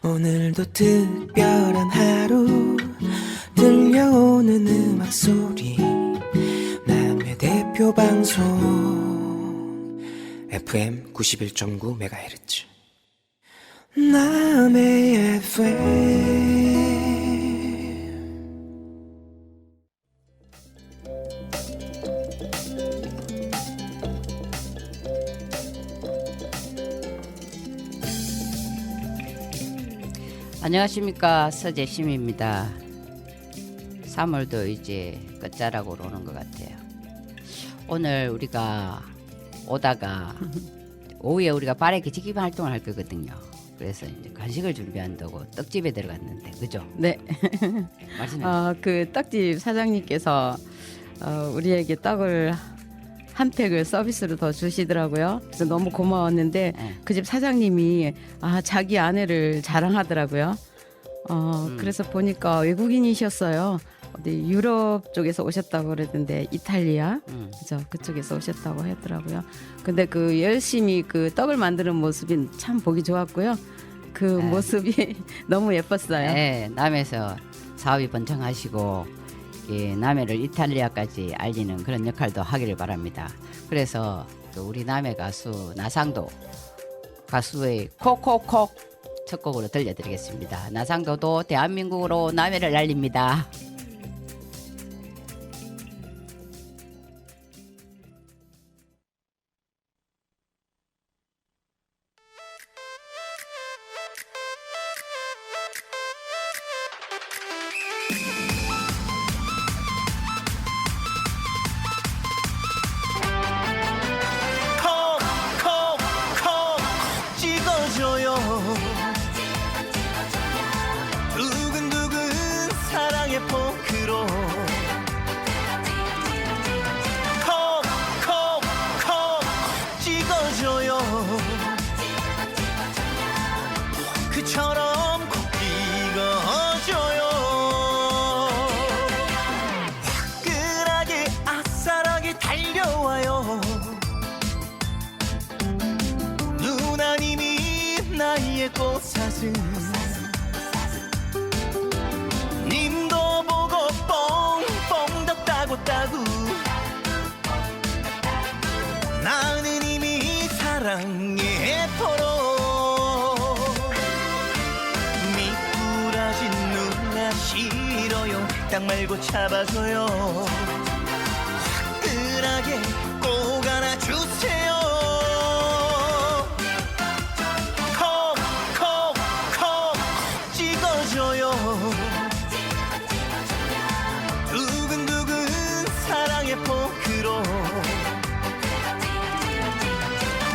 오늘도 특별한 하루 들려오는 음악 소리 남의 대표 방송 FM 91.9MHz 남의 FM. 안녕하십니까, 서재심입니다. 3월도 이제 끝자락으로 오는 것 같아요. 오늘 우리가 오다가 오후에 우리가 발에 기지기 활동을 할 거거든요. 그래서 이제 간식을 준비한다고 떡집에 들어갔는데, 그죠? 네. 말씀해. 그 떡집 사장님께서 우리에게 떡을 한 팩을 서비스로 더 주시더라고요. 그래서 너무 고마웠는데 네. 그 집 사장님이 자기 아내를 자랑하더라고요. 그래서 보니까 외국인이셨어요. 어디 유럽 쪽에서 오셨다고 그러던데 이탈리아 그죠? 그쪽에서 오셨다고 하더라고요. 근데 그 열심히 그 떡을 만드는 모습이 참 보기 좋았고요. 그 네. 모습이 너무 예뻤어요. 네, 남에서 사업이 번창하시고 남해를 이탈리아까지 알리는 그런 역할도 하기를 바랍니다. 그래서 그 우리 남해 가수 나상도 가수의 콕콕콕 첫 곡으로 들려드리겠습니다. 나상도도 대한민국으로 남해를 알립니다. 콕콕콕 찍어줘요. 두근두근 사랑의 포크로 콕콕콕 찍어줘요. 포크처럼 콕 찍어줘요. 화끈하게 아싸하게 달려와요. 누나님이 나의 꽃사슴 님도 보고 뻥뻥 덕다고 따고 나는 이미 사랑의 포로 미꾸라진 누나 싫어요. 딱 말고 잡아줘요. 화끈하게 꼭 안아주세요. 콕콕콕 찍어줘요. 두근두근 사랑의 포크로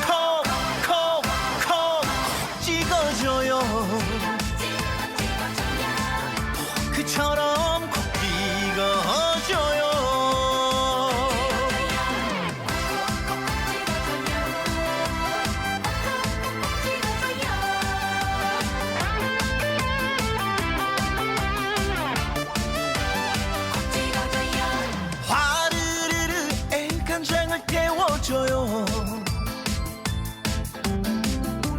콕콕콕 찍어줘요. 포크처럼 콕 찍어줘요. 화르르르 애간장을 태워줘요.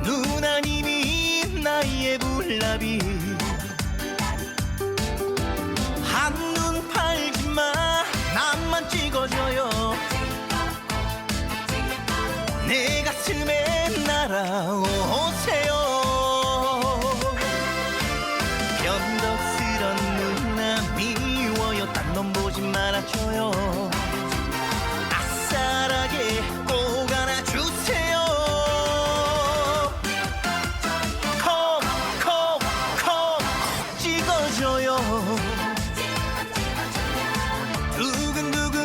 누나님이 나의 불나비 한눈 팔지마 남만 찍어줘요. 내 가슴에 날아오세요. 변덕스런 누나 미워요. 딴 놈 보지 말아줘요. 아싸라게 꼭 안아주세요. 콕콕콕 찍어줘요. 두근두근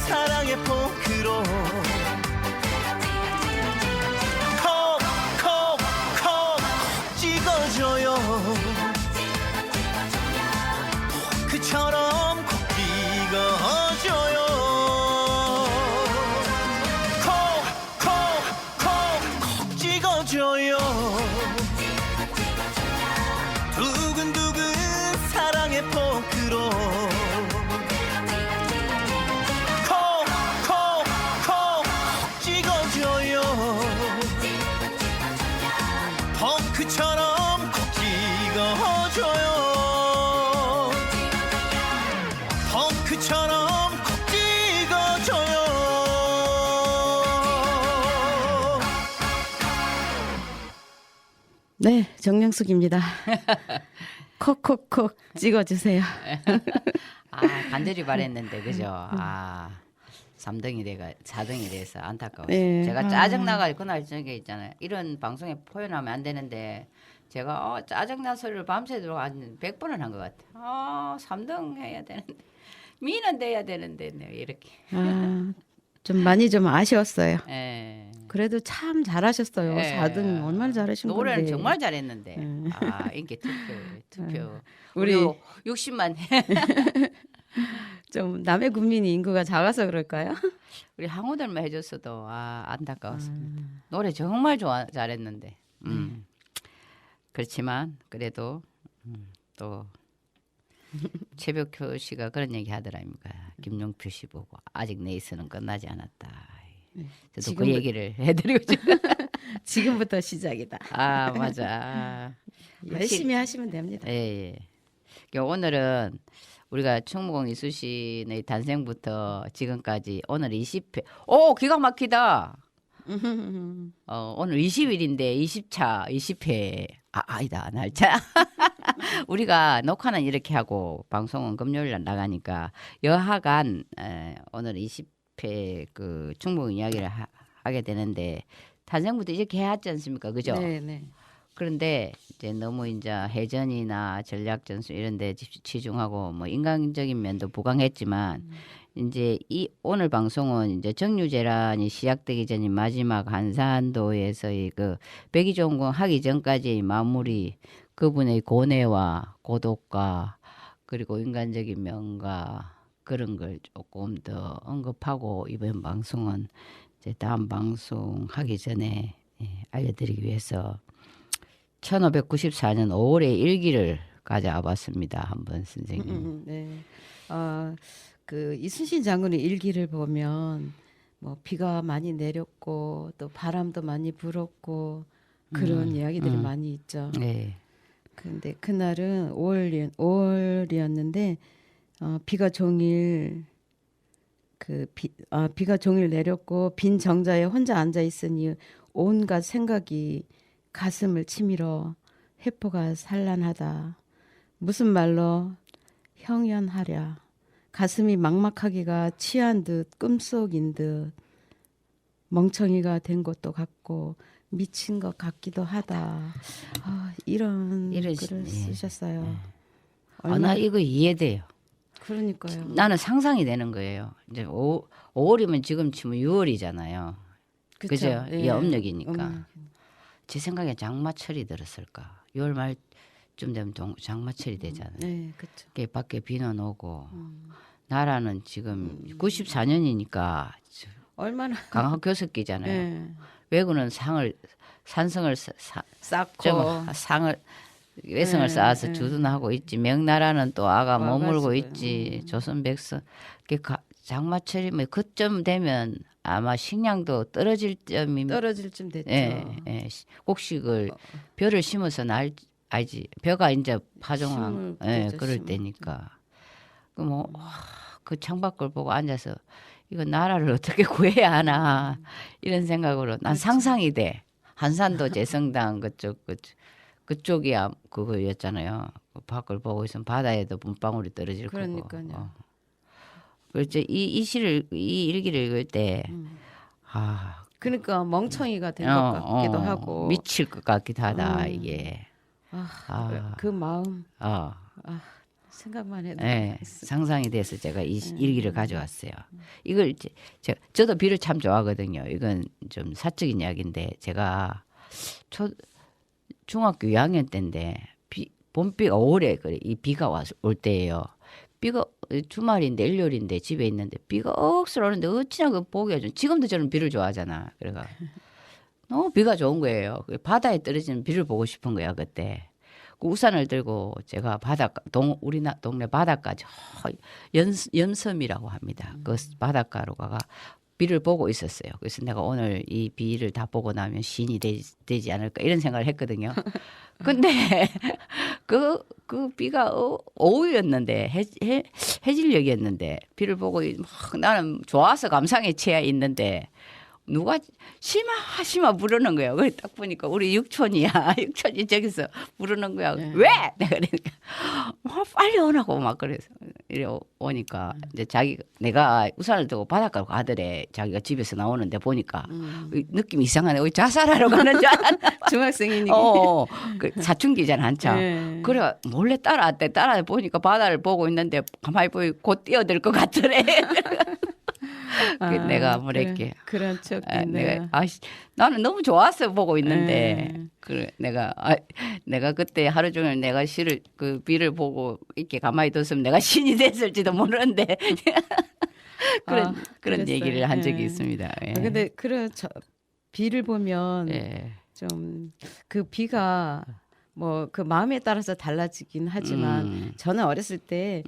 사랑의 포크로 콕콕콕 찍어줘요. 포크처럼 콕 찍어줘요. 콕콕콕 찍어줘요. 두근두근 사랑의 포크로 콕콕콕 찍어줘요. 펑크처럼 콕 찍어줘요. 네, 정량숙입니다. 콕콕콕 찍어주세요. 아, 간절히 바랬는데 그죠? 아, 3등이 돼가 4등이 돼서 안타까웠어요. 네. 제가 짜증 나가지고 그날 저녁에 있잖아요. 이런 방송에 표현하면 안 되는데 제가 짜증난 소리를 밤새도록 한 100번을 한 것 같아요. 3등 해야 되는데 미는 돼야 되는데 네, 이렇게. 좀 많이 좀 아쉬웠어요. 예. 그래도 참 잘하셨어요. 예. 4등 얼마나 잘하신 노래는 건데. 정말 잘했는데. 인기 투표. 우리 우리 60만. 좀 남의 국민이 인구가 작아서 그럴까요? 우리 항우들만 해줬어도 안타까웠습니다. 노래 정말 잘했는데. 그렇지만 그래도 또 최백호 씨가 그런 얘기 하더랍니까. 김용표 씨 보고 아직 레이스는 끝나지 않았다. 저도 그 얘기를 해드리고 지금부터 시작이다. 맞아. 열심히 하시면 됩니다. 예. 오늘은 우리가 충무공 이수신의 단생부터 지금까지 오늘 20회. 오, 기가 막히다. 오늘 20일인데 20차 20회. 아니다 날짜. 우리가 녹화는 이렇게 하고 방송은 금요일 날 나가니까 여하간 오늘 20회 그 충무공 이야기를 하게 되는데 단생부터 이렇게 해왔지 않습니까, 그죠? 네. 그런데 이제 너무 이제 해전이나 전략 전술 이런 데 치중하고 뭐 인간적인 면도 부강했지만 이제 이 오늘 방송은 이제 정유재란이 시작되기 전인 마지막 한산도에서의 그 백이종군 하기 전까지의 마무리 그분의 고뇌와 고독과 그리고 인간적인 면과 그런 걸 조금 더 언급하고 이번 방송은 이제 다음 방송 하기 전에 알려드리기 위해서 1594년 5월의 일기를 가져와 봤습니다. 한번 선생님. 네. 그 이순신 장군의 일기를 보면 뭐 비가 많이 내렸고 또 바람도 많이 불었고 그런 이야기들이 많이 있죠. 네. 근데 그날은 5월이었는데 비가 종일 비가 종일 내렸고 빈 정자에 혼자 앉아 있으니 온갖 생각이 가슴을 치밀어 회포가 산란하다. 무슨 말로 형연하랴. 가슴이 막막하기가 취한 듯 꿈속인 듯 멍청이가 된 것도 같고 미친 것 같기도 하다. 이런 글을 쓰셨어요. 나 이거 이해돼요. 그러니까요. 나는 상상이 되는 거예요. 이제 5월이면 지금 치면 6월이잖아요. 그죠? 예. 이 음력이니까. 제 생각에 장마철이 들었을까. 6월 말쯤 되면 장마철이 되잖아요. 네, 그렇죠. 밖에 비는 오고 나라는 지금 94년이니까 얼마나 강학 교섭기잖아요. 네. 외국은 산성을 쌓고 외성을 쌓아서 주둔하고 있지. 명나라는 또 머물고 와가지고요. 있지. 조선 백성 장마철이 뭐 그쯤 되면 아마 식량도 떨어질 쯤 됐죠. 곡식을 벼를 심어서 알지. 벼가 이제 파종한 그럴 때니까. 그 창밖을 보고 앉아서 이거 나라를 어떻게 구해야 하나 이런 생각으로 난 상상이 돼. 한산도 재성당 그쪽이 그거였잖아요. 그 밖을 보고 있으면 바다에도 물방울이 떨어질 거고. 그러니까요. 그렇죠. 이 일기를 읽을 때 그러니까 멍청이가 된 것 같기도 하고 미칠 것 같기도 하다 이게. 그 마음 어. 생각만 해도 네, 상상이 돼서 제가 이 일기를 가져왔어요. 이걸 저도 비를 참 좋아하거든요. 이건 좀 사적인 이야기인데 제가 중학교 2학년 때인데 봄비가 5월에 이 비가 올 때예요. 비가 주말인데 일요일인데 집에 있는데 비가 억수로 오는데 어찌나 그 보기가 좀 지금도 저는 비를 좋아하잖아. 그래가 너무 비가 좋은 거예요. 바다에 떨어지는 비를 보고 싶은 거야 그때. 그 우산을 들고 제가 우리 동네 바닷가죠. 연섬이라고 합니다. 그 바닷가로 가가 비를 보고 있었어요. 그래서 내가 오늘 이 비를 다 보고 나면 시인이 되지 않을까 이런 생각을 했거든요. 근데 그 비가 오후였는데 해질녘이었는데 비를 보고 막 나는 좋아서 감상에 취해 있는데 누가 심하 부르는 거야. 그래 딱 보니까 우리 육촌이야. 육촌이 저기서 부르는 거야. 네. 왜? 내가 그러니까 빨리 오라고 막 그래서 이래 오니까 이제 내가 우산을 들고 바닷가로 가더래. 자기가 집에서 나오는데 보니까 느낌 이상하네. 자살하러 가는 줄 알았나? 중학생이니까. 그 사춘기잖아 한참. 네. 그래 몰래 따라왔대. 따라 보니까 바다를 보고 있는데 가만히 보니 곧 뛰어들 것 같더래. 내가 뭐랬게. 그런 척 내가 나는 너무 좋았어 보고 있는데 네. 그래 내가 그때 하루 종일 내가 그 비를 보고 이렇게 가만히 뒀으면 내가 신이 됐을지도 모르는데 그런 그랬어요. 얘기를 한 적이 예. 있습니다. 예. 근데 비를 보면 예. 좀 그 비가 뭐 그 마음에 따라서 달라지긴 하지만 저는 어렸을 때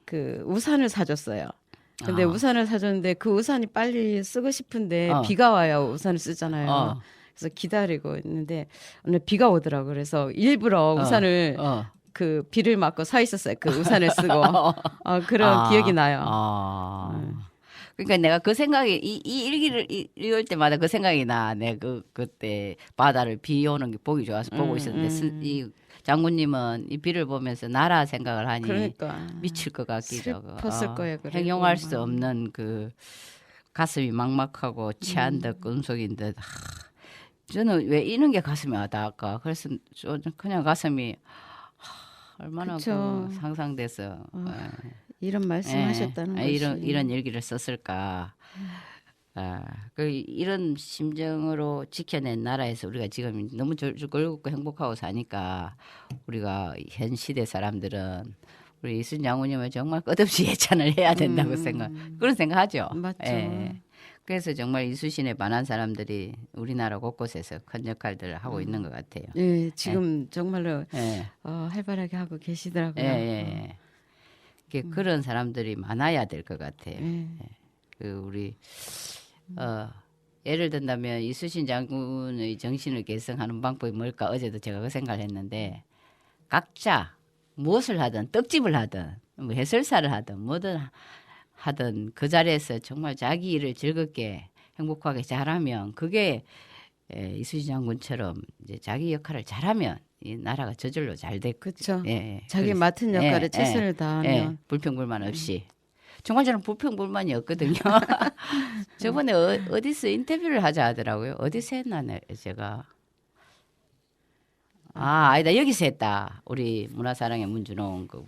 그 우산을 사줬어요. 근데 우산을 사줬는데 그 우산이 빨리 쓰고 싶은데 비가 와야 우산을 쓰잖아요. 그래서 기다리고 있는데 오늘 비가 오더라고. 그래서 일부러 우산을 그 비를 맞고 서 있었어요. 그 우산을 쓰고 그런 기억이 나요. 그러니까 내가 그 생각이 이 일기를 읽을 때마다 그 생각이 나. 내가 그때 바다를 비 오는 게 보기 좋아서 보고 있었는데 이 장군님은 이 비를 보면서 나라 생각을 하니 그러니까 미칠 것 같기도 하고 슬펐을 거예요. 그래도. 행용할 수 없는 그 가슴이 막막하고 취한 듯 끈속인 듯. 저는 왜 이런 게 가슴이 와닿을까? 그래서 그냥 가슴이 얼마나 그쵸. 그 상상돼서 이런 말씀하셨다는 것이 이런 일기를 썼을까? 이런 심정으로 지켜낸 나라에서 우리가 지금 너무 즐겁고 행복하고 사니까 우리가 현 시대 사람들은 우리 이순 장군님을 정말 끝없이 예찬을 해야 된다고 그런 생각하죠. 맞죠. 예. 그래서 정말 이순신에 반한 사람들이 우리나라 곳곳에서 큰 역할들을 하고 있는 것 같아요. 예, 지금 정말로 예. 활발하게 하고 계시더라고요. 예. 그런 사람들이 많아야 될 것 같아요. 예. 우리 예를 든다면 이순신 장군의 정신을 계승하는 방법이 뭘까? 어제도 제가 그 생각을 했는데 각자 무엇을 하든 떡집을 하든 뭐 해설사를 하든 뭐든 하든 그 자리에서 정말 자기 일을 즐겁게 행복하게 잘하면 그게 이순신 장군처럼 이제 자기 역할을 잘하면 이 나라가 저절로 잘 됐. 그렇죠. 예, 자기 그래서, 맡은 역할에 최선을 다하면 불평불만 없이. 정말 저는 불평불만이 없거든요. 저번에 어디서 인터뷰를 하자 하더라고요. 어디서 했나 제가. 아니다 여기서 했다. 우리 문화사랑의 문준홍 그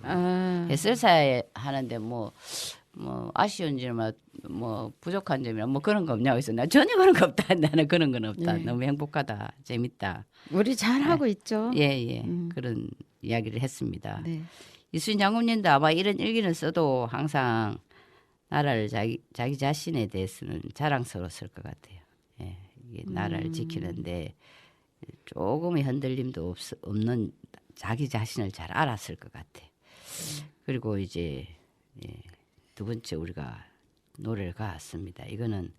해설사에 하는데 뭐 아쉬운 점이나 뭐 부족한 점이나 뭐 그런 거 없냐고 해서 나 전혀 그런 거 없다. 나는 그런 건 없다. 예. 너무 행복하다. 재밌다. 우리 잘하고 있죠. 예. 그런 이야기를 했습니다. 네. 이순신 장군님도 아마 이런 일기를 써도 항상 나라를 자기 자신에 대해서는 자랑스러웠을 것 같아요. 예, 이게 나라를 지키는데 조금의 흔들림도 없는 자기 자신을 잘 알았을 것 같아요. 그리고 이제 두 번째 우리가 노래를 가왔습니다. 이거는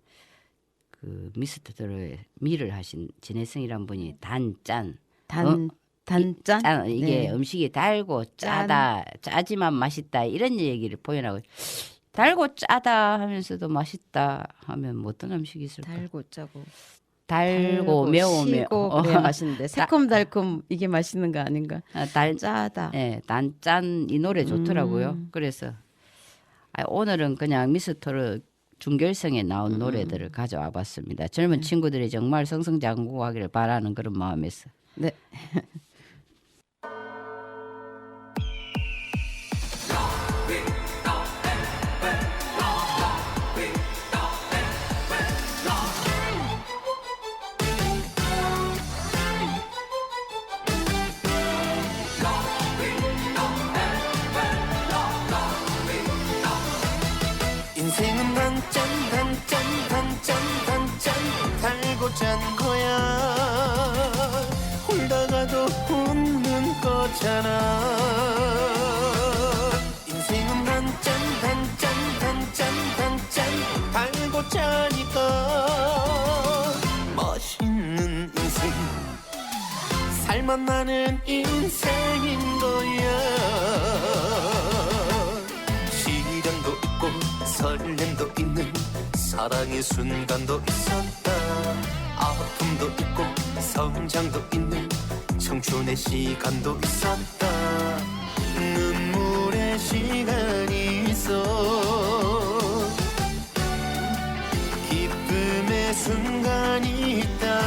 그 미스터들의 미를 하신 진혜성이란 분이 단짠 단짠 이게 네. 음식이 달고 짜다 짜지만 맛있다 이런 얘기를 표현하고 달고 짜다 하면서도 맛있다 하면 뭐 어떤 음식이 있을까? 달고 짜고 달고 매우며 시고 그래야 맛있는데 새콤달콤 이게 맛있는 거 아닌가? 짜다. 네, 단짠 이 노래 좋더라고요. 그래서 오늘은 그냥 미스터를 준결승에 나온 노래들을 가져와 봤습니다. 젊은 친구들이 정말 성성장구하기를 바라는 그런 마음에서. 네. 인생은 단짠 달고 짠 거야 울다가도 웃는 거잖아 인생은 단짠 달고 짜니까 멋있는 인생 살만 나는 인생인 거야 시련도 있고 설렘도 있는 사랑의 순간도 있었다 아픔도 있고 성장도 있는 청춘의 시간도 있었다. 눈물의 시간이 있어 기쁨의 순간이 있다.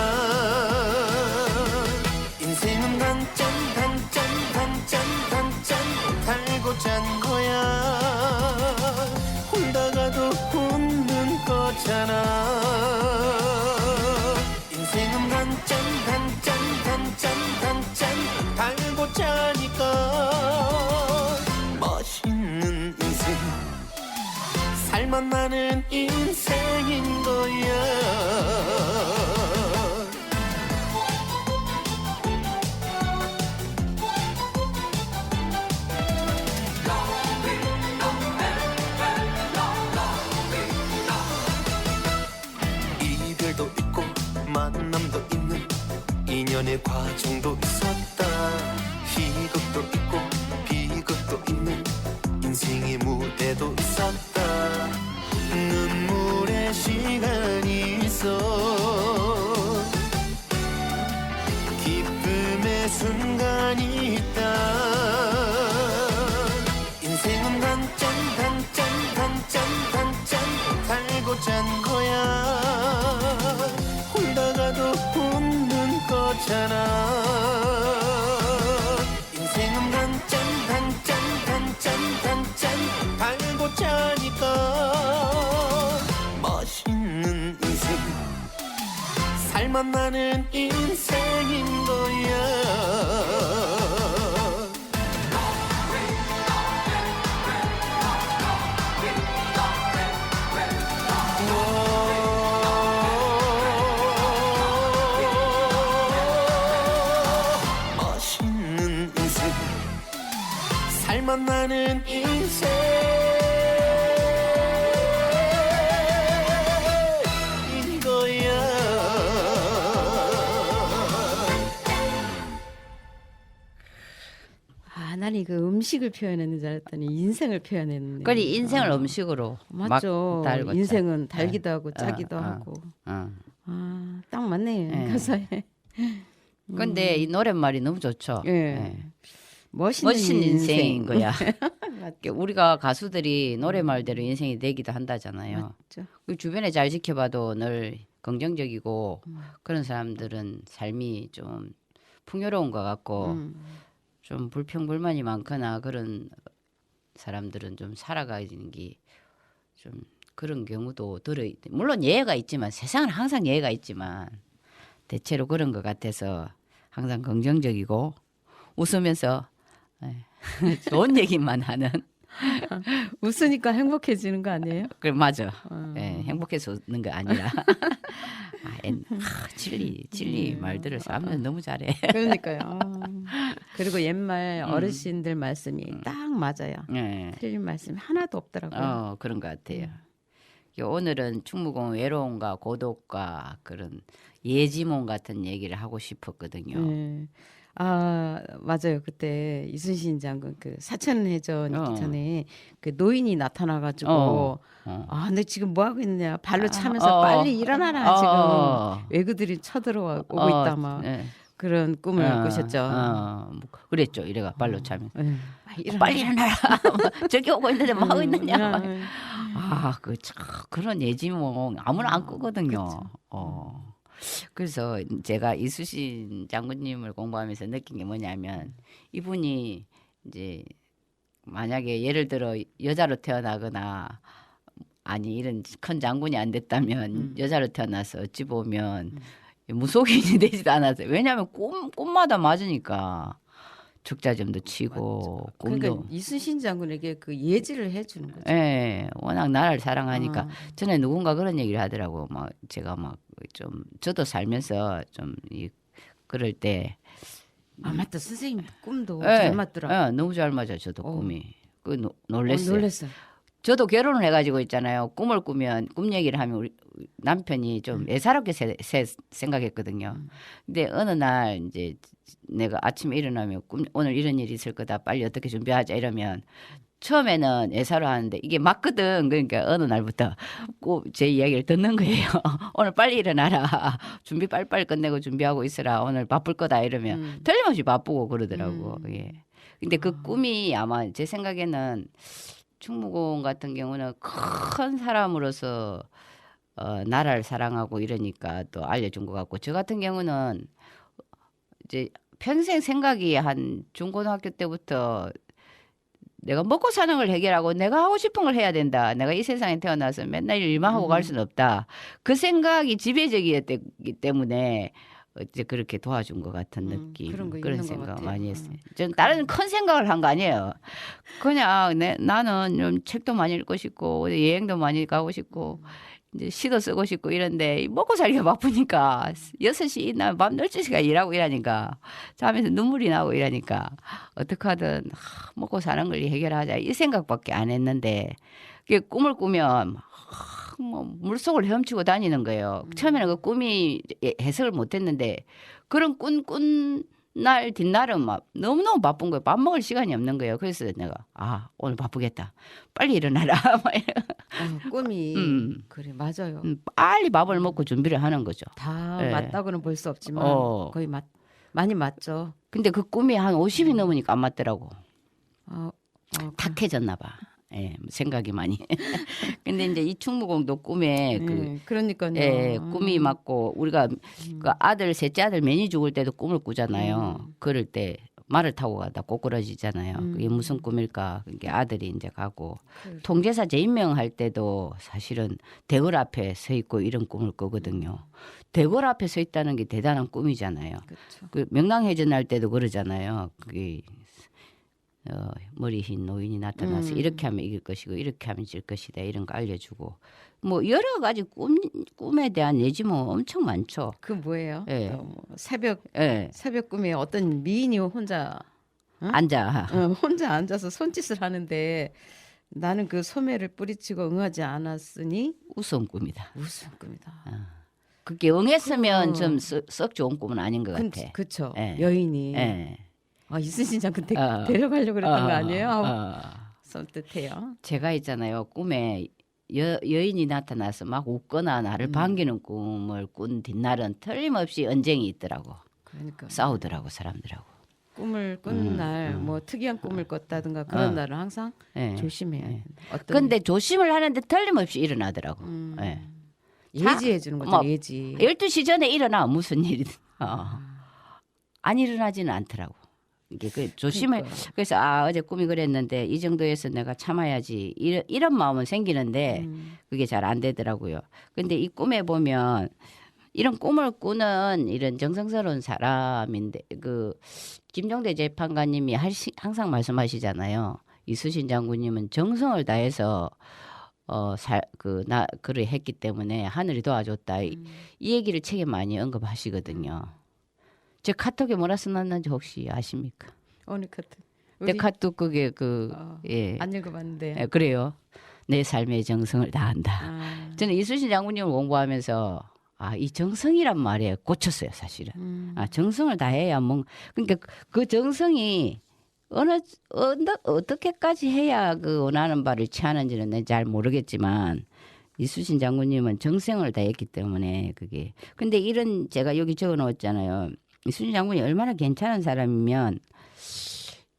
인생은 단짠 단짠 단짠 단짠 달고 짠 거야. 울다가도 웃는 거잖아. 인생은 단짠 단짠 단짠 단짠 달고 짜니까 멋있는 인생 살만 나는 인생인 거야. 이별도 있고 만남도 있는 인연의 과정도 있었다. 희극도 있고 비극도 있는 인생의 무대도 있었다. 눈물의 시간이 있어 기쁨의 순간이 있다. 인생은 단짠 단짠 단짠 단짠 달고 짠 거야. 울다가도 웃는 거잖아. 인생은 단짠 단짠 단짠 단짠 달고 짜니까 멋있는 인생 살만 나는 인생인 거야. 멋있는 인생 살만 나는 인생인 거야. 아, 나는 그 음식을 표현했는 줄 알았더니 인생을 표현했네. 그리 인생을 음식으로 맞죠. 막 달고 인생은 짜. 달기도 하고 짜기도 어. 하고. 어. 아, 딱 맞네요. 예. 가사에. 근데 이 노랫말이 너무 좋죠. 예. 예. 멋있는, 멋진 인생인 거야. 맞죠. 우리가 가수들이 노래말대로 인생이 되기도 한다잖아요. 맞죠. 그 주변에 잘 지켜봐도 늘 긍정적이고 그런 사람들은 삶이 좀 풍요로운 것 같고 좀 불평불만이 많거나 그런 사람들은 좀 살아가는 게 좀 그런 경우도 물론 예외가 있지만 세상은 항상 예외가 있지만 대체로 그런 것 같아서 항상 긍정적이고 웃으면서 좋은 얘기만 하는. 웃으니까 행복해지는 거 아니에요? 그래 맞아. 예, 행복해서 웃는 거 아니라. 진리 말들을 사람은 너무 잘해. 그러니까요. 그리고 옛말 어르신들 말씀이 딱 맞아요. 예. 틀린 말씀이 하나도 없더라고요. 그런 것 같아요. 오늘은 충무공 외로움과 고독과 그런 예지몽 같은 얘기를 하고 싶었거든요. 네. 아 맞아요. 그때 이순신 장군 그 사천해전 있기 전에 그 노인이 나타나가지고 아, 너 지금 뭐 하고 있느냐 발로 차면서 빨리 일어나라 지금 왜그들이 쳐들어오고 있다 막 그런 꿈을 꾸셨죠. 뭐 그랬죠. 이래가 발로 차면 빨리 일어나라. 저기 오고 있는데 뭐 하고 있느냐. 그런 예지몽 아무나 안 꾸거든요. 그래서 제가 이수신 장군님을 공부하면서 느낀 게 뭐냐면 이분이 이제 만약에 예를 들어 여자로 태어나거나 아니 이런 큰 장군이 안 됐다면 여자로 태어나서 어찌 보면 무속인이 되지도 않았어요. 왜냐하면 꿈마다 맞으니까 적자점도 치고 꿈도. 그러니까 이순신 장군에게 그 예지를 해주는 거죠. 예, 워낙 나라를 사랑하니까 전에 누군가 그런 얘기를 하더라고. 막 제가 막 좀 저도 살면서 좀 그럴 때. 아 맞다 선생님 꿈도 잘 맞더라. 너무 잘 맞아 저도 꿈이. 놀랬어요. 놀랬어요. 저도 결혼을 해가지고 있잖아요. 꿈을 꾸면 꿈 얘기를 하면 우리 남편이 좀 애사롭게 생각했거든요. 근데 어느 날 이제 내가 아침에 일어나면 오늘 이런 일이 있을 거다. 빨리 어떻게 준비하자 이러면 처음에는 예사로 하는데 이게 맞거든. 그러니까 어느 날부터 꼭 제 이야기를 듣는 거예요. 오늘 빨리 일어나라. 준비 빨리빨리 끝내고 준비하고 있으라. 오늘 바쁠 거다 이러면 틀림없이 바쁘고 그러더라고. 예. 근데 그 꿈이 아마 제 생각에는 충무공 같은 경우는 큰 사람으로서 나라를 사랑하고 이러니까 또 알려준 것 같고 저 같은 경우는 이제 평생 생각이 한 중고등학교 때부터 내가 먹고 사는 걸 해결하고 내가 하고 싶은 걸 해야 된다. 내가 이 세상에 태어나서 맨날 일만 하고 갈 수는 없다. 그 생각이 지배적이었기 때문에 이제 그렇게 도와준 것 같은 느낌. 그런 거 그런 있는 것 생각 같아요. 많이 했어요. 전 다른 큰 생각을 한 거 아니에요. 그냥 나는 좀 책도 많이 읽고 싶고 여행도 많이 가고 싶고 이제 시도 쓰고 싶고 이런데 먹고 살기가 바쁘니까 6시 나 밤 12시간 일하고 이러니까 잠에서 눈물이 나고 이러니까 어떻게 하든 먹고 사는 걸 해결하자 이 생각밖에 안 했는데 그게 꿈을 꾸면 뭐 물속을 헤엄치고 다니는 거예요. 처음에는 그 꿈이 해석을 못 했는데 그런 날 뒷날은 막 너무너무 바쁜 거예요. 밥 먹을 시간이 없는 거예요. 그래서 내가 오늘 바쁘겠다. 빨리 일어나라. 꿈이 그래 맞아요. 빨리 밥을 먹고 준비를 하는 거죠. 다 예. 맞다고는 볼 수 없지만 거의 많이 맞죠. 근데 그 꿈이 한 50이 넘으니까 안 맞더라고. 탁해졌나 봐. 예, 생각이 많이. 근데 이제 이 충무공도 꿈에 그러니까요. 예, 꿈이 맞고 우리가 그 아들 셋째 아들 매니 죽을 때도 꿈을 꾸잖아요. 그럴 때 말을 타고 가다 꼬꾸라지잖아요. 그게 무슨 꿈일까? 그게 아들이 이제 가고 통제사 재임명할 때도 사실은 대궐 앞에 서 있고 이런 꿈을 꾸거든요. 대궐 앞에 서 있다는 게 대단한 꿈이잖아요. 그렇죠. 그 명랑해전 할 때도 그러잖아요. 그게 머리 흰 노인이 나타나서 이렇게 하면 이길 것이고 이렇게 하면 질 것이다 이런 거 알려주고 뭐 여러 가지 꿈에 대한 예지몽 엄청 많죠. 그 뭐예요? 예. 뭐 새벽 예. 꿈에 어떤 미인이 혼자 앉아. 혼자 앉아서 손짓을 하는데 나는 그 소매를 뿌리치고 응하지 않았으니 우스운 꿈이다. 무슨 꿈이다. 그게 응했으면 좀 썩 좋은 꿈은 아닌 것 같아. 그렇죠. 예. 여인이 예. 이순신 장군 데려가려고 그랬던 거 아니에요? 쏠듯해요. 제가 있잖아요. 꿈에 여인이 나타나서 막 웃거나 나를 반기는 꿈을 꾼 뒷날은 틀림없이 언쟁이 있더라고. 그러니까 싸우더라고 사람들하고. 꿈을 꾼 날 뭐 특이한 꿈을 꿨다든가 그런 날은 항상 조심해야 돼. 근데 조심을 하는데 틀림없이 일어나더라고. 예. 예지해 주는 거죠. 예지. 12시 전에 일어나 무슨 일이든. 안 일어나지는 않더라고. 이게 그 조심을 그래서 어제 꿈이 그랬는데 이 정도에서 내가 참아야지 이런 마음은 생기는데 그게 잘 안 되더라고요. 근데 이 꿈에 보면 이런 꿈을 꾸는 이런 정성스러운 사람인데 그 김종대 재판관님이 항상 말씀하시잖아요. 이수신 장군님은 정성을 다해서 그를 했기 때문에 하늘이 도와줬다. 이 얘기를 책에 많이 언급하시거든요. 제 카톡에 뭐라 써놨는지 혹시 아십니까? 어느 카톡? 내 카톡 그게 안 읽어봤는데. 예, 그래요. 내 삶의 정성을 다한다. 저는 이수신 장군님을 공부하면서 이 정성이란 말에 꽂혔어요, 사실은. 정성을 다해야 그러니까 그 정성이 어떻게까지 해야 그 원하는 바를 취하는지는 난 잘 모르겠지만 이수신 장군님은 정성을 다했기 때문에 그게. 근데 이런 제가 여기 적어 놓았잖아요. 이수신 장군이 얼마나 괜찮은 사람이면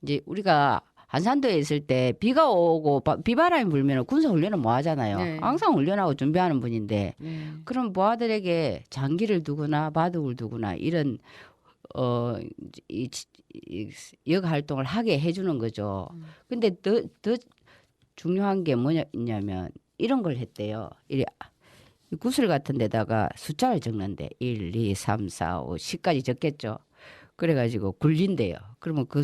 이제 우리가 한산도에 있을 때 비가 오고 비바람이 불면 군사 훈련을 뭐 하잖아요. 네. 항상 훈련하고 준비하는 분인데 그럼 부하들에게 장기를 두거나 바둑을 두거나 이런 역 활동을 하게 해주는 거죠. 근데 더 중요한 게 뭐냐면 이런 걸 했대요. 구슬 같은 데다가 숫자를 적는데 1, 2, 3, 4, 5, 10까지 적겠죠. 그래가지고 굴린대요. 그러면 그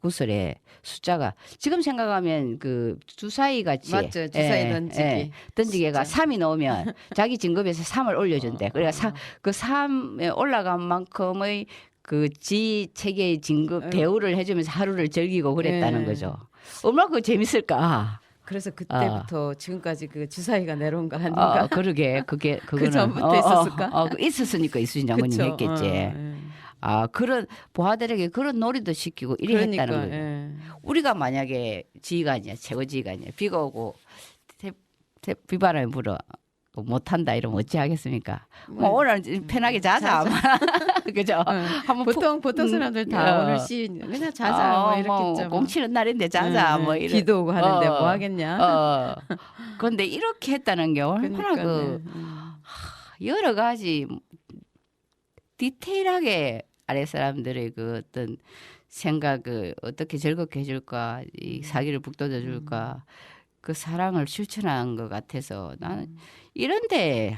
구슬에 숫자가 지금 생각하면 그 주사위 같이 맞죠. 주사위 던지기. 던지기가 3이 나오면 자기 진급에서 3을 올려준대. 그러니까 그 3에 올라간 만큼의 그 체계의 진급 대우를 해주면서 하루를 즐기고 그랬다는 거죠. 얼마나 그거 재밌을까. 그래서 그때부터 지금까지 그 주사위가 내려온 거 아닌가? 그러게 그거는 그 전부터 있었을까? 있었으니까 이수진 장군님 했겠지. 그런 부하들에게 그런 놀이도 시키고 이래 그러니까, 했다는 거예요. 예. 우리가 만약에 지휘관이야, 최고 지휘관이야, 비가 오고 비바람이 불어 못한다 이러면 어찌 하겠습니까? 뭐 오늘 편하게 자자. 그죠? 한번 보통 사람들 다 오늘 씨 그냥 자자 뭐 이렇겠죠. 공 치는 날인데 자자 뭐 이런. 비도 오고 하는데 뭐 하겠냐? 그런데 이렇게 했다는 게 얼마나 그러니까요. 여러 가지 디테일하게 아래 사람들의 그 어떤 생각을 어떻게 즐겁게 해줄까, 이 사기를 북돋아 줄까, 그 사랑을 실천한 것 같아서 나는 이런데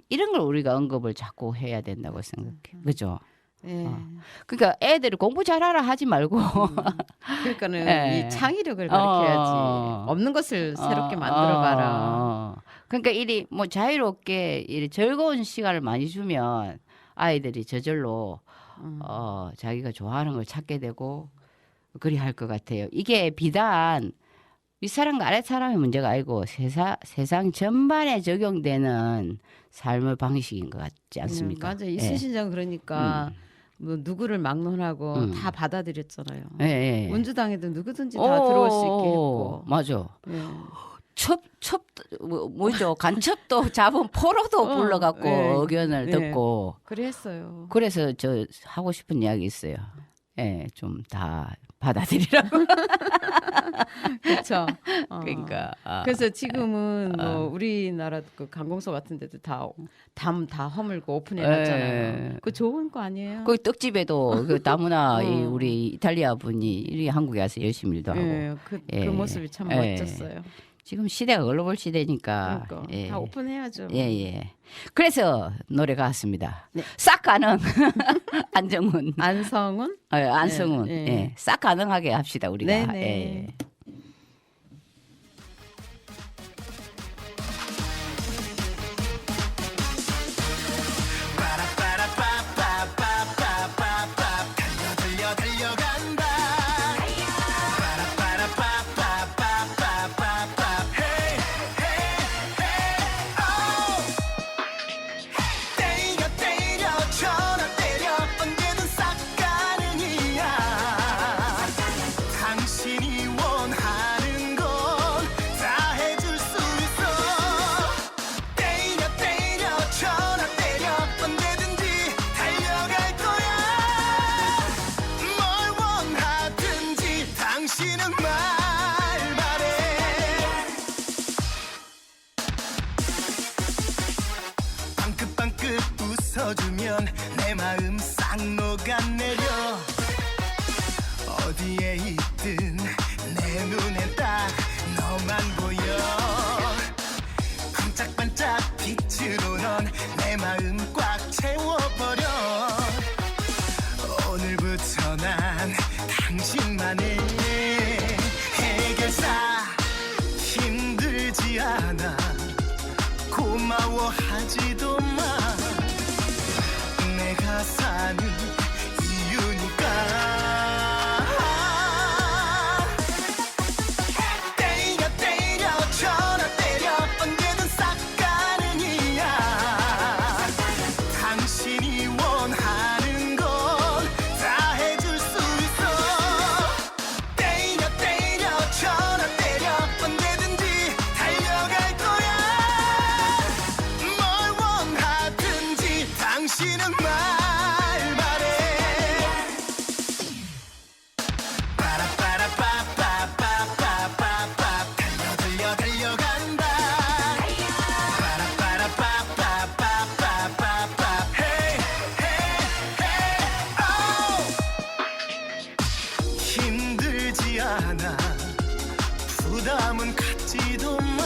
이런 걸 우리가 언급을 자꾸 해야 된다고 생각해. 그죠? 예. 그러니까 애들이 공부 잘하라 하지 말고 그러니까는 예. 이 창의력을 가르쳐야지. 없는 것을 새롭게 만들어봐라. 그러니까 이리 뭐 자유롭게 이리 즐거운 시간을 많이 주면 아이들이 저절로 자기가 좋아하는 걸 찾게 되고 그리 할 것 같아요. 이게 비단 윗사람과 아랫사람의 문제가 아니고 세상 전반에 적용되는 삶의 방식인 것 같지 않습니까? 맞아. 이순신장 그러니까 뭐 누구를 막론하고 다 받아들였잖아요. 민주당에도 누구든지 다 들어올 수 있게 했고. 맞아. 예. 첩 뭐죠? 간첩도 잡은 포로도 불러갖고 의견을 듣고. 그랬어요. 그래서 저 하고 싶은 이야기 있어요. 좀 다 받아들이라고. 그렇죠. 그러니까. 그래서 지금은 뭐 우리나라 그 관공서 같은 데도 담 다 허물고 오픈해놨잖아요. 그 좋은 거 아니에요? 그 떡집에도 그 다문화 우리 이탈리아 분이 이 한국에 와서 열심히 일도 하고. 그 모습이 참 멋졌어요. 지금 시대가 글로벌 시대니까. 그러니까 다 오픈해야죠. 그래서 노래가 왔습니다. 네. 싹 가능. 안정훈. 안성훈? 안성훈. 싹 가능하게 합시다 우리가. 네네. 웃어주면 내 마음 싹 녹아내려 어디에 있든 내 눈엔 딱 너만 보여 반짝반짝 빛으로 넌 내 마음 꽉 채워버려 오늘부터 난 당신만의 해결사 힘들지 않아 고마워하지도 마 내가 사는 이유니까 때려 전화 때려 언제든 싹 가능이야 당신이 원하는 건 다 해줄 수 있어 때려 전화 때려 언제든지 달려갈 거야 뭘 원하든지 당신은 말 말해 빠라빠라빠빠빠빠빠빠 달려간다 빠라빠라빠빠빠빠빠 헤이 힘들지 않아 부담은 갖지도 마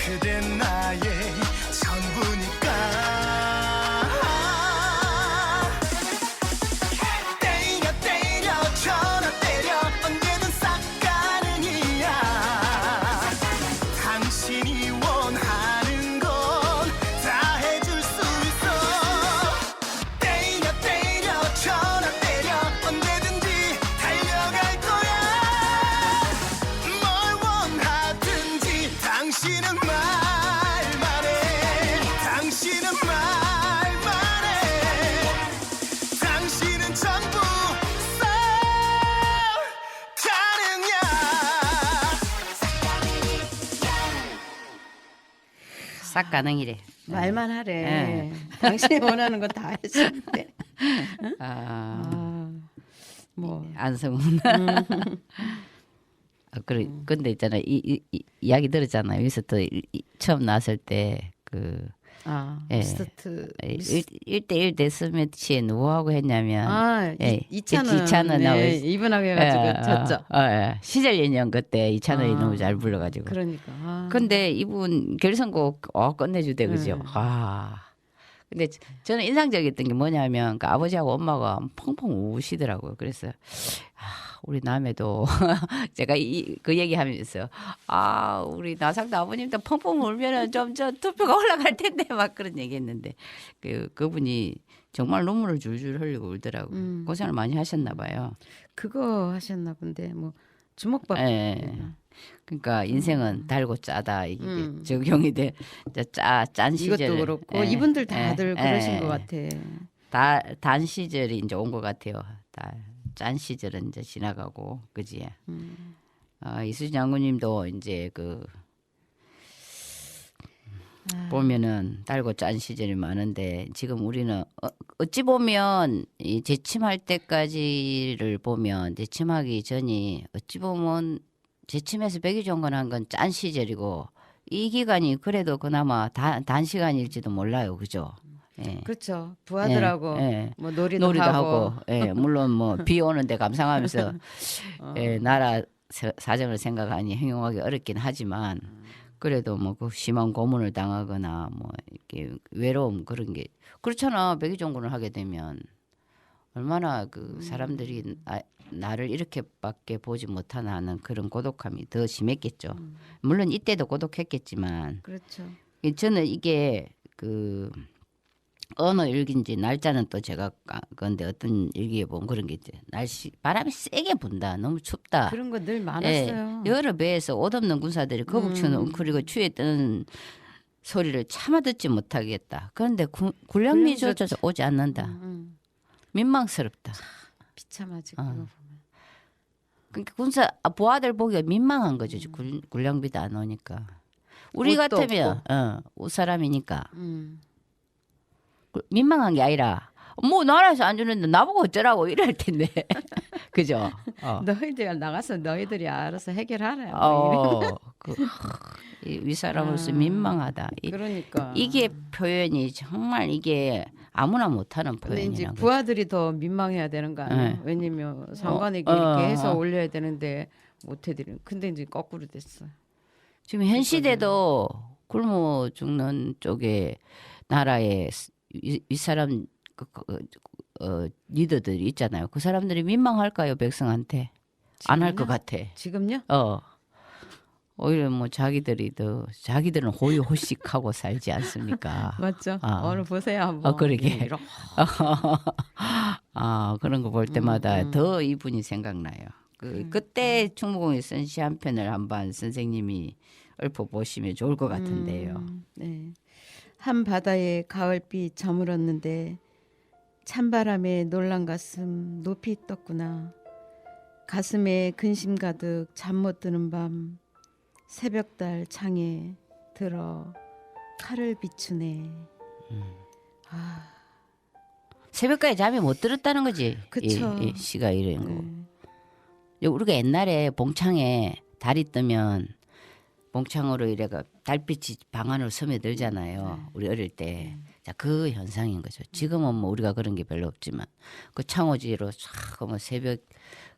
그댄 나의 전부니까 때려 전화 때려 언제든 싹 가능이야 당신이 원하는 건 다 해줄 수 있어 때려 전화 때려 언제든지 달려갈 거야 뭘 원하든지 싹 가능이래. 말만 하래. 예. 당신이 원하는 거 다 했었는데. 아, 뭐 안성훈. 그래. 근데 있잖아 이야기 들었잖아요. 여기서 또 처음 나왔을 때 그 미스트 1대1 데스매치에 누구하고 했냐면 이찬원 이찬원하고 이분하고 해가지고 졌죠. 시절 인연 그때 이찬원이 너무 잘 불러가지고. 그러니까. 근데 이분 결선곡 끝내주대 그죠. 근데 저는 인상적이었던 게 뭐냐면 그 아버지하고 엄마가 펑펑 우시더라고요. 그래서 우리 남에도 제가 그 얘기하면서 우리 나상도 아버님도 펑펑 울면은 좀 저 투표가 올라갈 텐데 막 그런 얘기했는데 그분이 정말 눈물을 줄줄 흘리고 울더라고. 요 고생을 많이 하셨나 봐요. 그거 하셨나 본데 뭐 주먹밥. 그러니까 인생은 달고 짜다 이게 적용이 돼. 짠 시절. 이것도 그렇고 이분들 다들 그러신 것 같아. 단 시절이 이제 온 것 같아요. 짠 시절은 이제 지나가고 그지. 이수진 장군님도 이제 보면은 달고 짠 시절이 많은데 지금 우리는 어찌 보면 이 재침할 때까지를 보면 재침하기 전이 어찌 보면 재침에서 백의종군한 건 짠 시절이고 이 기간이 그래도 그나마 단시간일지도 몰라요, 그죠? 그렇죠. 부하들하고 뭐 놀이도 하고 물론 뭐 비 오는데 감상하면서 나라 사정을 생각하니 행용하기 어렵긴 하지만 그래도 뭐 그 심한 고문을 당하거나 뭐 이렇게 외로움 그런 게 그렇잖아. 백의종군을 하게 되면 얼마나 그 사람들이 나를 이렇게밖에 보지 못하나 하는 그런 고독함이 더 심했겠죠. 물론 이때도 고독했겠지만 그렇죠. 저는 이게 어느 일기인지 날짜는 또 제가 그런데 어떤 일기에 보면 그런 게 있죠. 바람이 세게 분다. 너무 춥다. 그런 거 늘 많았어요. 여러 배에서 옷 없는 군사들이 거북치는 웅크리고 추위에 뜨는 소리를 참아 듣지 못하겠다. 그런데 군량미조차 오지 않는다. 민망스럽다. 비참하지 그거 보면. 그러니까 부하들 보기가 민망한 거죠. 군량비도 안 오니까. 우리 같으면 옷 사람이니까. 민망한 게 아니라 뭐 나라에서 안 주는데 나보고 어쩌라고 이럴 텐데 그죠? 너희들 나가서 너희들이 알아서 해결하라. 윗사람으로서 민망하다. 그러니까 이게 표현이 정말 이게 아무나 못하는 표현이라는 이제 거죠. 부하들이 더 민망해야 되는 거 아니에요? 왜냐면 상관에게 이렇게 해서 올려야 되는데 못 해드리는. 근데 이제 거꾸로 됐어. 지금 현 시대도 굶어 죽는 쪽에 나라에 윗사람 리더들이 있잖아요. 그 사람들이 민망할까요, 백성한테? 안 할 것 같아. 지금요? 오히려 뭐 자기들은 호의호식하고 살지 않습니까? 맞죠. 오늘 보세요 한번. 그러게. 그런 거 볼 때마다 더 이분이 생각나요. 그때 충무공이 쓴 시 한 편을 한번 선생님이 읊어보시면 좋을 것 같은데요. 네. 한 바다에 가을비 저물었는데 찬바람에 놀란 가슴 높이 떴구나. 가슴에 근심 가득 잠 못 드는 밤 새벽달 창에 들어 칼을 비추네. 새벽까지 잠이 못 들었다는 거지. 그쵸. 이 시가 이런 거. 우리가 옛날에 봉창에 달이 뜨면 봉창으로 이래가 달빛이 방 안으로 스며들잖아요. 우리 어릴 때. 자, 그 현상인 거죠. 지금은 뭐 우리가 그런 게 별로 없지만 그 창호지로 쫙 뭐 새벽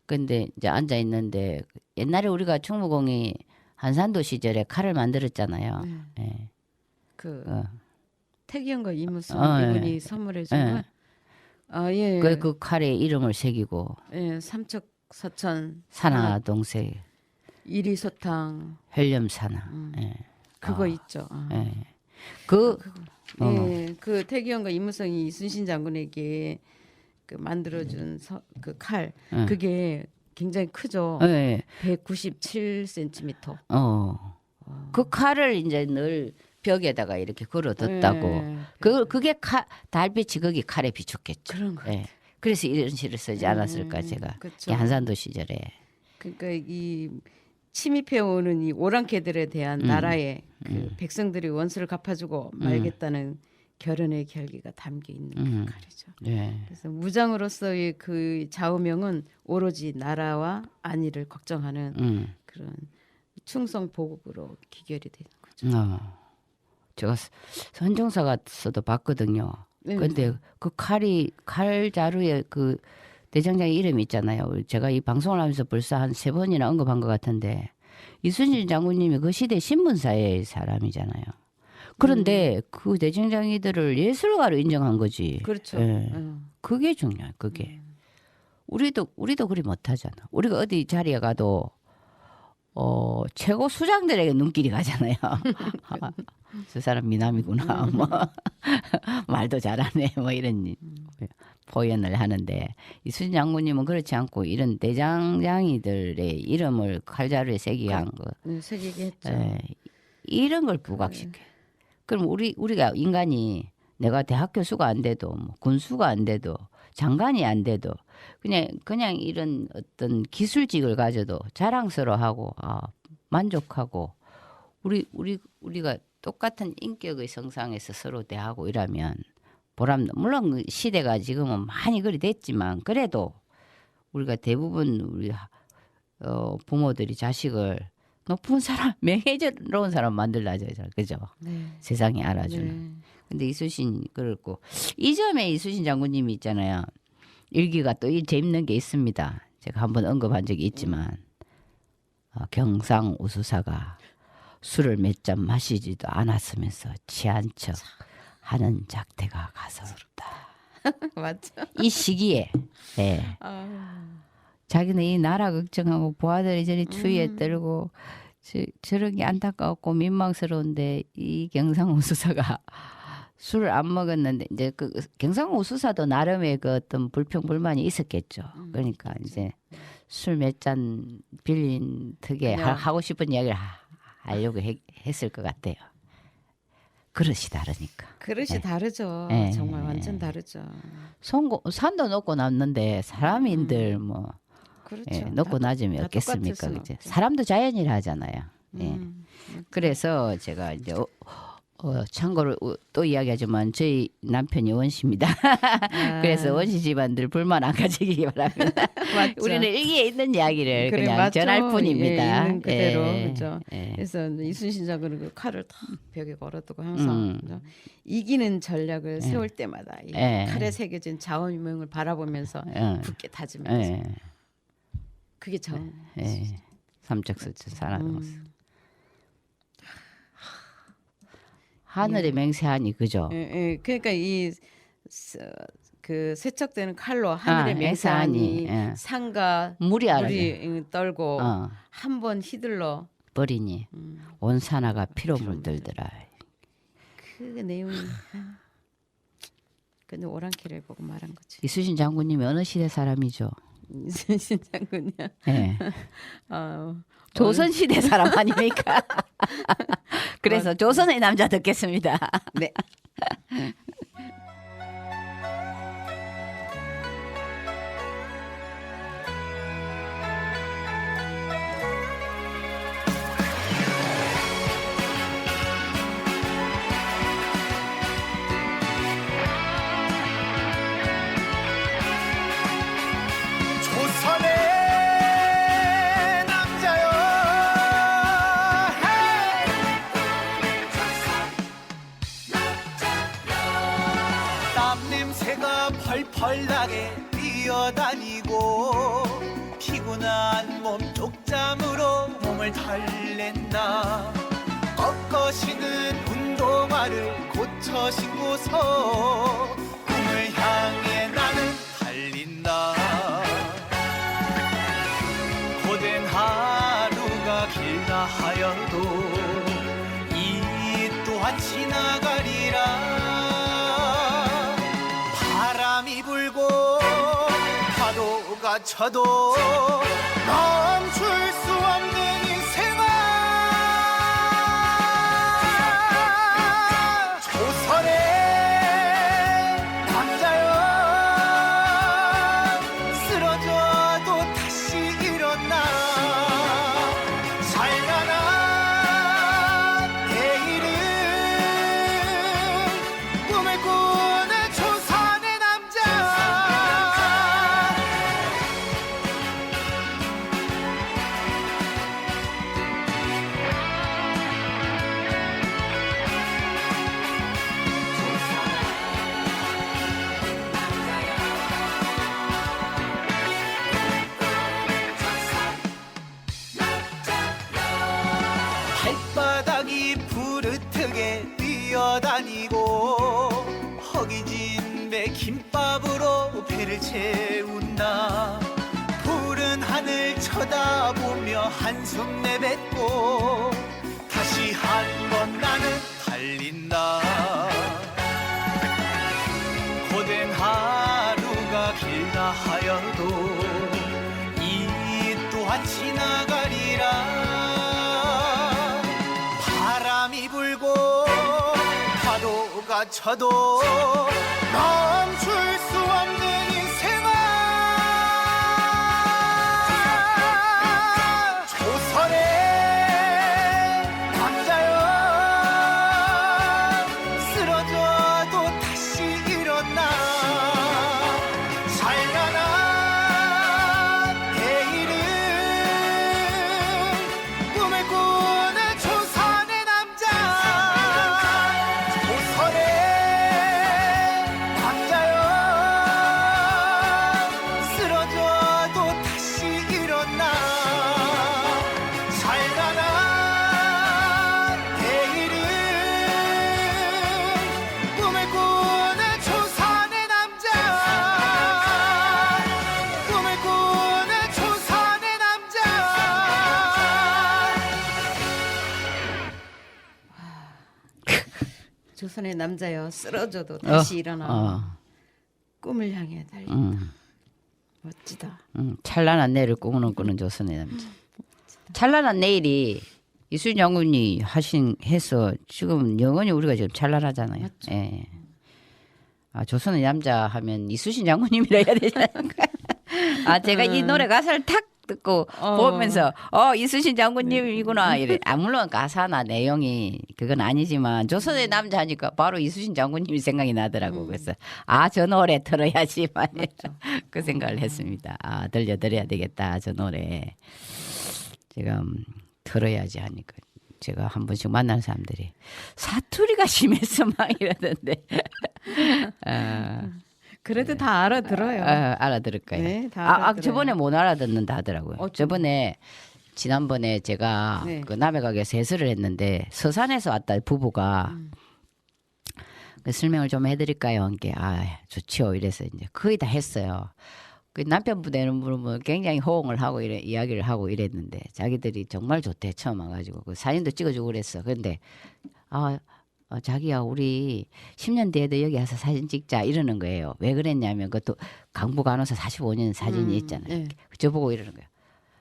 근데 이제 앉아 있는데 옛날에 우리가 충무공이 한산도 시절에 칼을 만들었잖아요. 태기현과 이무성 이분이 선물해 준 거. 예. 그 칼에 이름을 새기고. 삼척 서천 산하동색. 이리소탕 헬렴산하. 그거 있죠. 그 태기현과 이무성이 이순신 장군에게 그 만들어준 그 칼 그게 굉장히 크죠. 197cm. 그 칼을 이제 늘 벽에다가 이렇게 걸어뒀다고. 그게 달빛이 거기 칼에 비췄겠죠. 그런 거. 그래서 이런 시를 쓰지 않았을까 제가. 한산도 시절에. 그러니까 이 침입해 오는 이 오랑캐들에 대한 나라의 그 백성들이 원수를 갚아주고 말겠다는 결연의 결기가 담겨 있는 그 칼이죠. 예. 그래서 무장으로서의 그 좌우명은 오로지 나라와 안위를 걱정하는 그런 충성 보국으로 기결이 되는 거죠. 제가 선정사 가서도 봤거든요. 네. 근데 그 칼 자루에 그 대장장의 이름이 있잖아요. 제가 이 방송을 하면서 벌써 한 3번이나 언급한 것 같은데 이순신 장군님이 그 시대 신문사의 사람이잖아요. 그런데 그 대장장이들을 예술가로 인정한 거지. 그렇죠. 예. 그게 중요해. 그게 우리도 그리 못하잖아. 우리가 어디 자리에 가도 최고 수장들에게 눈길이 가잖아요. 저 사람 미남이구나. 뭐 말도 잘하네. 뭐 이런 표현을 하는데 이순신 장군님은 그렇지 않고 이런 대장장이들의 이름을 칼자루에 새기게 한 거. 새기게 했죠. 예, 이런 걸 부각시켜. 그럼 우리가 인간이 내가 대학 교수가 안 돼도 뭐 군수가 안 돼도 장관이 안 돼도 그냥 이런 어떤 기술직을 가져도 자랑스러워하고 만족하고 우리가 똑같은 인격의 성상에서 서로 대하고 이러면 보람. 물론 시대가 지금은 많이 그리 됐지만 그래도 우리가 대부분 우리 부모들이 자식을 높은 사람, 명예로운 사람 만들라죠, 그죠? 네. 세상이 알아주는. 네. 근데 이순신 그렇고 이 점에 이순신 장군님이 있잖아요. 일기가 또 이 재밌는 게 있습니다. 제가 한번 언급한 적이 있지만 경상 우수사가 술을 몇 잔 마시지도 않았으면서 취한 척 하는 작태가 가소롭다. 맞죠. 이 시기에 네. 자기는 이 나라 걱정하고 부하들이 저리 추위에 떨고 저런 게 안타까웠고 민망스러운데 이 경상우수사가 술을 안 먹었는데 이제 그 경상우수사도 나름의 그 어떤 불평불만이 있었겠죠. 그러니까 이제 술 몇 잔 빌린 턱에 하고 싶은 이야기를 하려고 했을 것 같아요. 그릇이 다르니까. 그릇이 다르죠. 네. 정말 완전 다르죠. 산도 높고 낮는데 사람인들 뭐 그렇죠. 높고 낮음이 다 없겠습니까? 똑같을 수는 그죠? 없죠. 사람도 자연이라 하잖아요. 예. 그래서 제가 이제 참고로 또 이야기하지만 저희 남편이 원시입니다. 그래서 원시 집안들 불만 안 가지기 바랍니다. 맞죠. 우리는 일기에 있는 이야기를 그래, 그냥 맞죠. 전할 뿐입니다. 예, 있는 그대로 예. 그죠. 예. 그래서 이순신 장군은 그 칼을 탁 벽에 걸어두고 항상 그죠? 이기는 전략을 세울 때마다 이 예. 칼에 새겨진 좌우명을 바라보면서 예. 굳게 다지면서 예. 그게 정. 예. 삼척수천 살아는 모습. 하늘의 맹세하니 그죠? 예, 예. 그러니까 그 세척되는 칼로 하늘의 맹세하니 맹세하니, 산과 물이 알아요. 떨고 어. 한 번 휘둘러 버리니 온 산하가 피로 물들더라. 그 내용이 근데 오랑캐를 보고 말한 거지. 이순신 장군님이 어느 시대 사람이죠? 이순신 장군이야. 네. 어, 조선 시대 사람 아닙니까? 그래서 조선의 남자 듣겠습니다. 네. 조선의 남자여 땀 냄새가 펄펄 나게 뛰어다니고 피곤한 몸 쪽잠으로 몸을 달랜다. 꺾어시는 운동화를 고쳐 신고서 꿈을 향해 나는 달린다. 고된 하루가 길다 하여도 이 또한 지나가리라. 바람이 불고 파도가 쳐도 멈출 수 없는 인생아. 조선의 남자여 쓰러져도 다시 일어나. 뛰어다니고 허기진 배 김밥으로 배를 채운다. 푸른 하늘 쳐다보며 한숨 내뱉고 다시 한번 나는 달린다. 고된 하루가 길다 하여도 이 또한 지나가리라. 바람이 불고 파도가 쳐도 멈출 수 없는 인생아. 조선의 남자여 쓰러져도 다시 일어나. 찬란한 내일은 꿈을 꾸는 조선의 남자. 조선의 남자여 쓰러져도 다시 일어나. 찬란한 내일은 꿈을 꾸는 조선의 남자. 꿈을 꾸는 조선의 남자. 조선의 남자여 쓰러져도 다시 일어나. 어. 꿈을 향해 달린다. 멋지다. 찬란한 내일을 꾸는 조선의 남자. 찬란한 내일이 이순신 장군이 해서 지금 영원히 우리가 지금 찬란하잖아요. 맞죠. 예. 아, 조선의 남자 하면 이순신 장군님이라 해야 되지 않을까? 아, 제가 이 노래 가사를 탁 듣고 보면서 이순신 장군님이구나 이래. 아, 물론 가사나 내용이 그건 아니지만 조선의 남자 하니까 바로 이순신 장군님이 생각이 나더라고. 그래서 아, 저 노래 들어야지만 그 생각을 했습니다. 아, 들려드려야 되겠다 저 노래. 지금 들어야지 하니까 제가 한 번씩 만나는 사람들이 사투리가 심해서 막 이러던데. 그래도 다 알아들어요. 알아들을까요? 네, 다 알아들어요. 저번에 못 알아듣는다 하더라고요. 저번에 지난번에 제가 네. 그 남해 가게에서 해설을 했는데 서산에서 왔다 부부가 그 설명을 좀 해드릴까요? 한게 좋죠. 이래서 이제 거의 다 했어요. 그 남편분들은 뭐 굉장히 호응을 하고 이야기를 하고 이랬는데 자기들이 정말 좋대 처음 와가지고 그 사진도 찍어주고 그랬어. 그런데 자기야 우리 10년 뒤에도 여기 와서 사진 찍자 이러는 거예요. 왜 그랬냐면 그것도 강부 간호사 45년 사진이 있잖아요. 네. 저보고 이러는 거예요.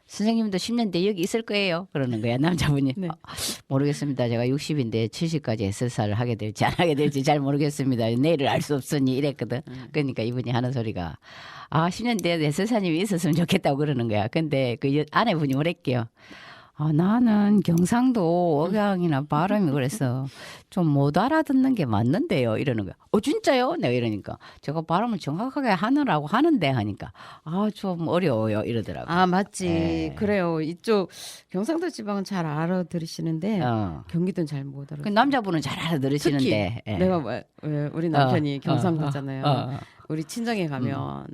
선생님도 10년 뒤에 여기 있을 거예요. 그러는 거야 남자분이. 네. 모르겠습니다. 제가 60인데 70까지 SSR을 하게 될지 안 하게 될지 잘 모르겠습니다. 내일을 알 수 없으니 이랬거든. 그러니까 이분이 하는 소리가 10년 뒤에 SSR님이 있었으면 좋겠다고 그러는 거야. 근데 그 아내분이 뭐랬게요. 나는 경상도 억양이나 발음이 그래서 좀 못 알아듣는 게 맞는데요. 이러는 거야. 진짜요? 내가 이러니까 제가 발음을 정확하게 하느라고 하는데 하니까 좀 어려워요. 이러더라고요. 맞지. 네. 그래요. 이쪽 경상도 지방은 잘 알아들으시는데 경기도는 잘 못 그 알아들어요. 남자분은 잘 알아들으시는데. 특히 내가 왜 우리 남편이 경상도잖아요. 우리 친정에 가면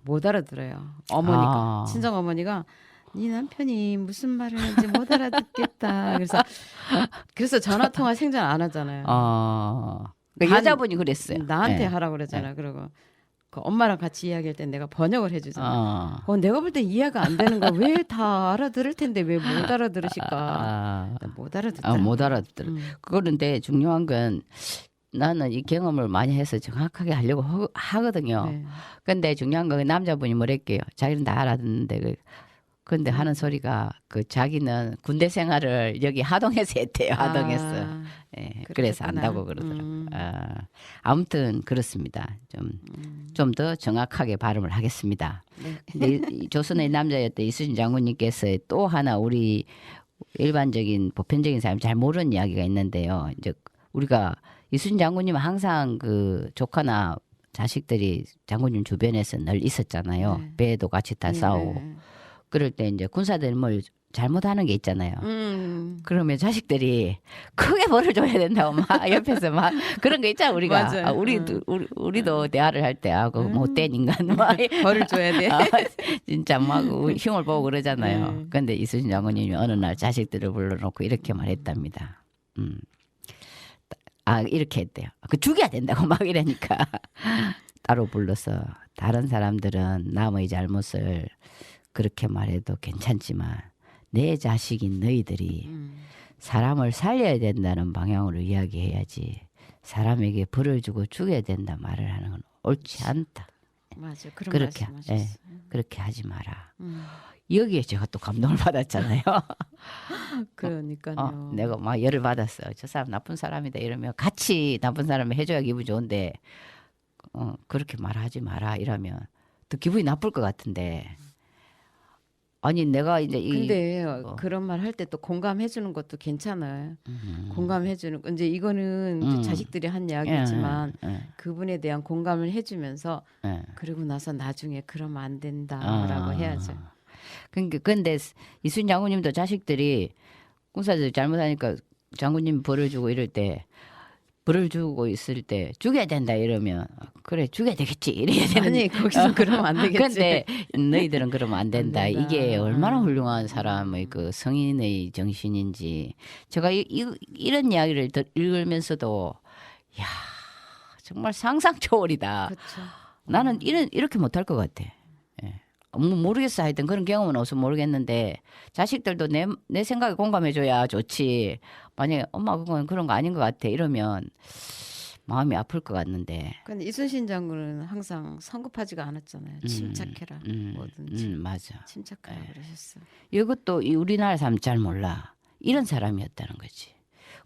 못 알아들어요. 어머니가 친정 어머니가 네 남편이 무슨 말을 하는지 못 알아듣겠다. 그래서 전화 통화 생전 안 하잖아요. 그러니까 여자분이 그랬어요. 나한테 네. 하라고 그러잖아. 그리고 그 엄마랑 같이 이야기할 땐 내가 번역을 해주잖아. 내가 볼 때 이해가 안 되는 거 왜 다 알아들을 텐데 왜 못 알아들으실까? 못 알아듣더라. 못 알아듣더라. 그런데 중요한 건 나는 이 경험을 많이 해서 정확하게 하려고 하거든요. 네. 근데 중요한 건 남자분이 뭐랬게요. 자기는 다 알아듣는데 근데 하는 소리가 자기는 군대 생활을 여기 하동에서 했대요. 하동에서. 예, 그래서 안다고 그러더라고요. 아무튼 그렇습니다. 좀 더 정확하게 발음을 하겠습니다. 네. 근데 이 조선의 남자였던 이순신 장군님께서 또 하나 우리 일반적인 보편적인 사람이 잘 모르는 이야기가 있는데요. 이제 우리가 이순신 장군님은 항상 그 조카나 자식들이 장군님 주변에서 늘 있었잖아요. 네. 배도 같이 다 싸우고. 그럴 때 이제 군사들이 뭘 잘못하는 게 있잖아요. 그러면 자식들이 크게 벌을 줘야 된다고 막 옆에서 막 그런 거 있잖아 우리가. 맞아요. 우리도 대화를 할 때 그 못된 인간 막 벌을 줘야 돼. 진짜 막 흉을 보고 그러잖아요. 그런데 이순신 장군님이 어느 날 자식들을 불러놓고 이렇게 말했답니다. 이렇게 했대요. 그 죽여야 된다고 막 이러니까 따로 불러서 다른 사람들은 남의 잘못을 그렇게 말해도 괜찮지만 내 자식인 너희들이 사람을 살려야 된다는 방향으로 이야기해야지 사람에게 벌을 주고 죽여야 된다 말을 하는 건 옳지 않다. 맞아. 그런 그렇게 말씀하셨어요. 그렇게 하지 마라. 여기에 제가 또 감동을 받았잖아요. 그러니까요. 내가 막 열을 받았어. 저 사람 나쁜 사람이다 이러면 같이 나쁜 사람이 해줘야 기분 좋은데 그렇게 말하지 마라 이러면 더 기분이 나쁠 것 같은데 아니 내가 이제 근데 그런 말 할 때 또 공감해 주는 것도 괜찮아요. 공감해 주는 이제 이거는 이제 자식들이 한 이야기지만 그분에 대한 공감을 해 주면서 그리고 나서 나중에 그러면 안 된다라고 해야죠. 근데 이순 장군님도 자식들이 군사들 잘못하니까 장군님 벌을 주고 이럴 때 벌을 주고 있을 때 죽여야 된다 이러면 그래 죽여야 되겠지 이래야 되는 아니 거기서 그러면 안 되겠지. 근데 너희들은 그러면 안 된다. 안 된다. 이게 얼마나 훌륭한 사람의 그 성인의 정신인지 제가 이런 이야기를 읽으면서도 야 정말 상상 초월이다. 그렇죠. 나는 이렇게 못할 것 같아. 예. 뭐 모르겠어. 하여튼 그런 경험은 없어 모르겠는데 자식들도 내 생각에 공감해줘야 좋지. 만약에 엄마 그건 그런 거 아닌 것 같아 이러면 마음이 아플 것 같는데. 근데 이순신 장군은 항상 성급하지가 않았잖아요. 침착해라 뭐든지. 맞아. 침착하라 그러셨어요. 이것도 우리나라 사람 잘 몰라. 이런 사람이었다는 거지.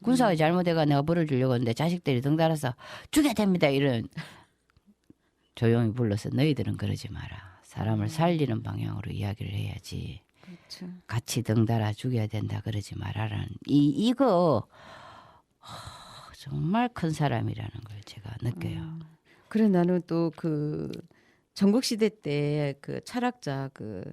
군사가 잘못해가 내가 벌을 주려고 하는데 자식들이 덩달아서 죽여야 됩니다. 이런 조용히 불러서 너희들은 그러지 마라. 사람을 살리는 방향으로 이야기를 해야지. 그렇죠. 같이 덩달아 죽여야 된다 그러지 말아라는 이거 정말 큰 사람이라는 걸 제가 느껴요. 그래 나는 또 그 전국 시대 때 그 철학자 그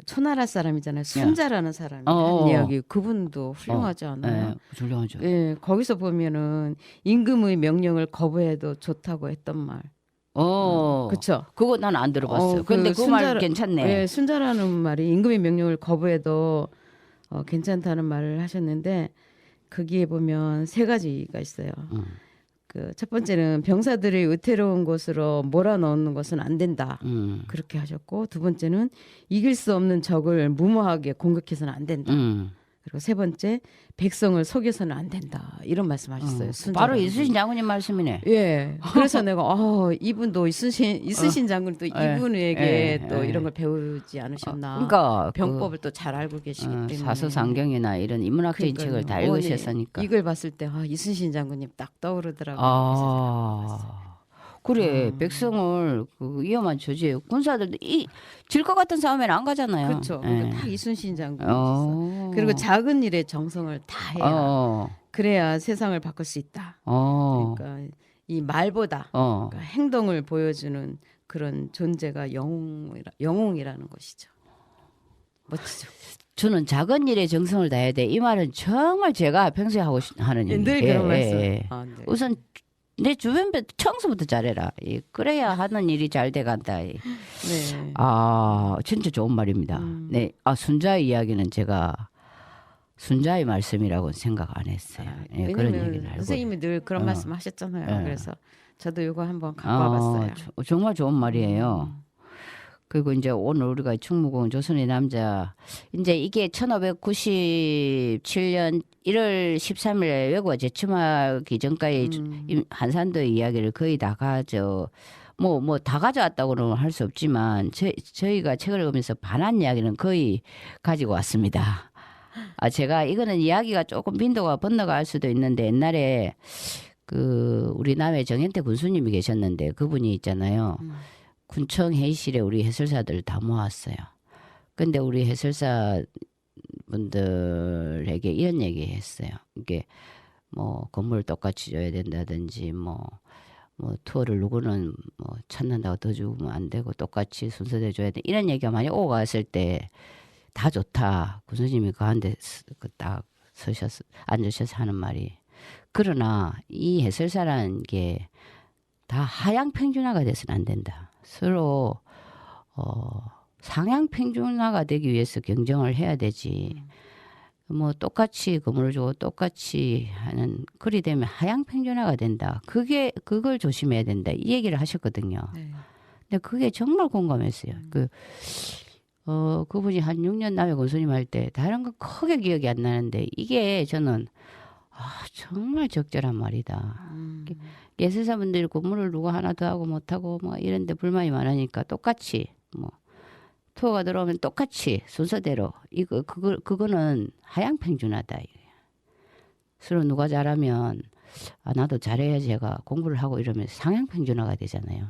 초나라 사람이잖아요. 순자라는 사람이 한 이야기 그분도 훌륭하지 않아요? 훌륭하죠. 예, 거기서 보면은 임금의 명령을 거부해도 좋다고 했던 말. 그렇죠. 그거 난 안 들어봤어요. 근데 그 말 괜찮네. 예, 순자라는 말이 임금의 명령을 거부해도 괜찮다는 말을 하셨는데 거기에 보면 세 가지가 있어요. 그 첫 번째는 병사들이 의태로운 곳으로 몰아넣는 것은 안 된다. 그렇게 하셨고 두 번째는 이길 수 없는 적을 무모하게 공격해서는 안 된다. 그리고 세 번째 백성을 속여서는 안 된다. 이런 말씀하셨어요. 바로 이순신 장군님 말씀이네. 예. 그래서 내가 이분도 이순신 장군 또 이분에게 또 이런 걸 배우지 않으셨나. 그러니까 병법을 또 잘 알고 계시기 때문에 사서상경이나 이런 인문학적인 책을 다 읽으셨으니까. 이걸 봤을 때 이순신 장군님 딱 떠오르더라고요. 그래 백성을 그 위험한 처지에 군사들도 질 것 같은 싸움에는 안 가잖아요. 그렇죠. 그러니까 딱 이순신 장군이셨어. 그리고 작은 일에 정성을 다 해야 그래야 세상을 바꿀 수 있다. 그러니까 이 말보다 그러니까 행동을 보여주는 그런 존재가 영웅이라는 것이죠. 멋지죠. 저는 작은 일에 정성을 다해야 돼. 이 말은 정말 제가 평소에 하는 얘기예요. 늘 그런 말씀. 네. 우선 내 주변 청소부터 잘해라. 그래야 하는 일이 잘 돼간다. 네. 진짜 좋은 말입니다. 네, 순자의 이야기는 제가 순자의 말씀이라고 생각 안 했어요. 네, 그런 얘기를 알고. 선생님이 늘 그런 말씀하셨잖아요. 그래서 저도 이거 한번 갖고 와봤어요. 정말 좋은 말이에요. 그리고 이제 오늘 우리가 충무공 조선의 남자 이제 이게 1597년 1월 13일에 외국어 제침하기 전까지 한산도의 이야기를 거의 다 뭐 다 가져왔다고는 할 수 없지만 저희가 책을 읽으면서 반한 이야기는 거의 가지고 왔습니다. 제가 이거는 이야기가 조금 빈도가 건너갈 수도 있는데 옛날에 그 우리 남해 정현태 군수님이 계셨는데 그분이 있잖아요. 군청 회의실에 우리 해설사들 다 모았어요. 근데 우리 해설사 분들에게 이런 얘기 했어요. 이게 뭐 건물을 똑같이 줘야 된다든지 뭐 투어를 누구는 뭐 찾는다고 더 주면 안 되고 똑같이 순서대로 줘야 돼. 이런 얘기가 많이 오고 갔을 때 다 좋다. 군수님이 가운데 딱 앉으셔서 하는 말이. 그러나 이 해설사라는 게 다 하향 평준화가 돼서는 안 된다. 서로 상향 평준화가 되기 위해서 경쟁을 해야 되지. 뭐 똑같이 그물을 주고 똑같이 하는 그리 되면 하향 평준화가 된다. 그걸 조심해야 된다. 이 얘기를 하셨거든요. 네. 근데 그게 정말 공감했어요. 그분이 한 6년 남해 권수님 할 때 다른 건 크게 기억이 안 나는데 이게 저는 정말 적절한 말이다. 예술사분들이 건물을 누가 하나 더 하고 못하고 뭐 이런데 불만이 많으니까 똑같이 뭐 투어가 들어오면 똑같이 순서대로 그거는 하향 평준화다. 서로 누가 잘하면 나도 잘해야지 제가 공부를 하고 이러면 상향 평준화가 되잖아요.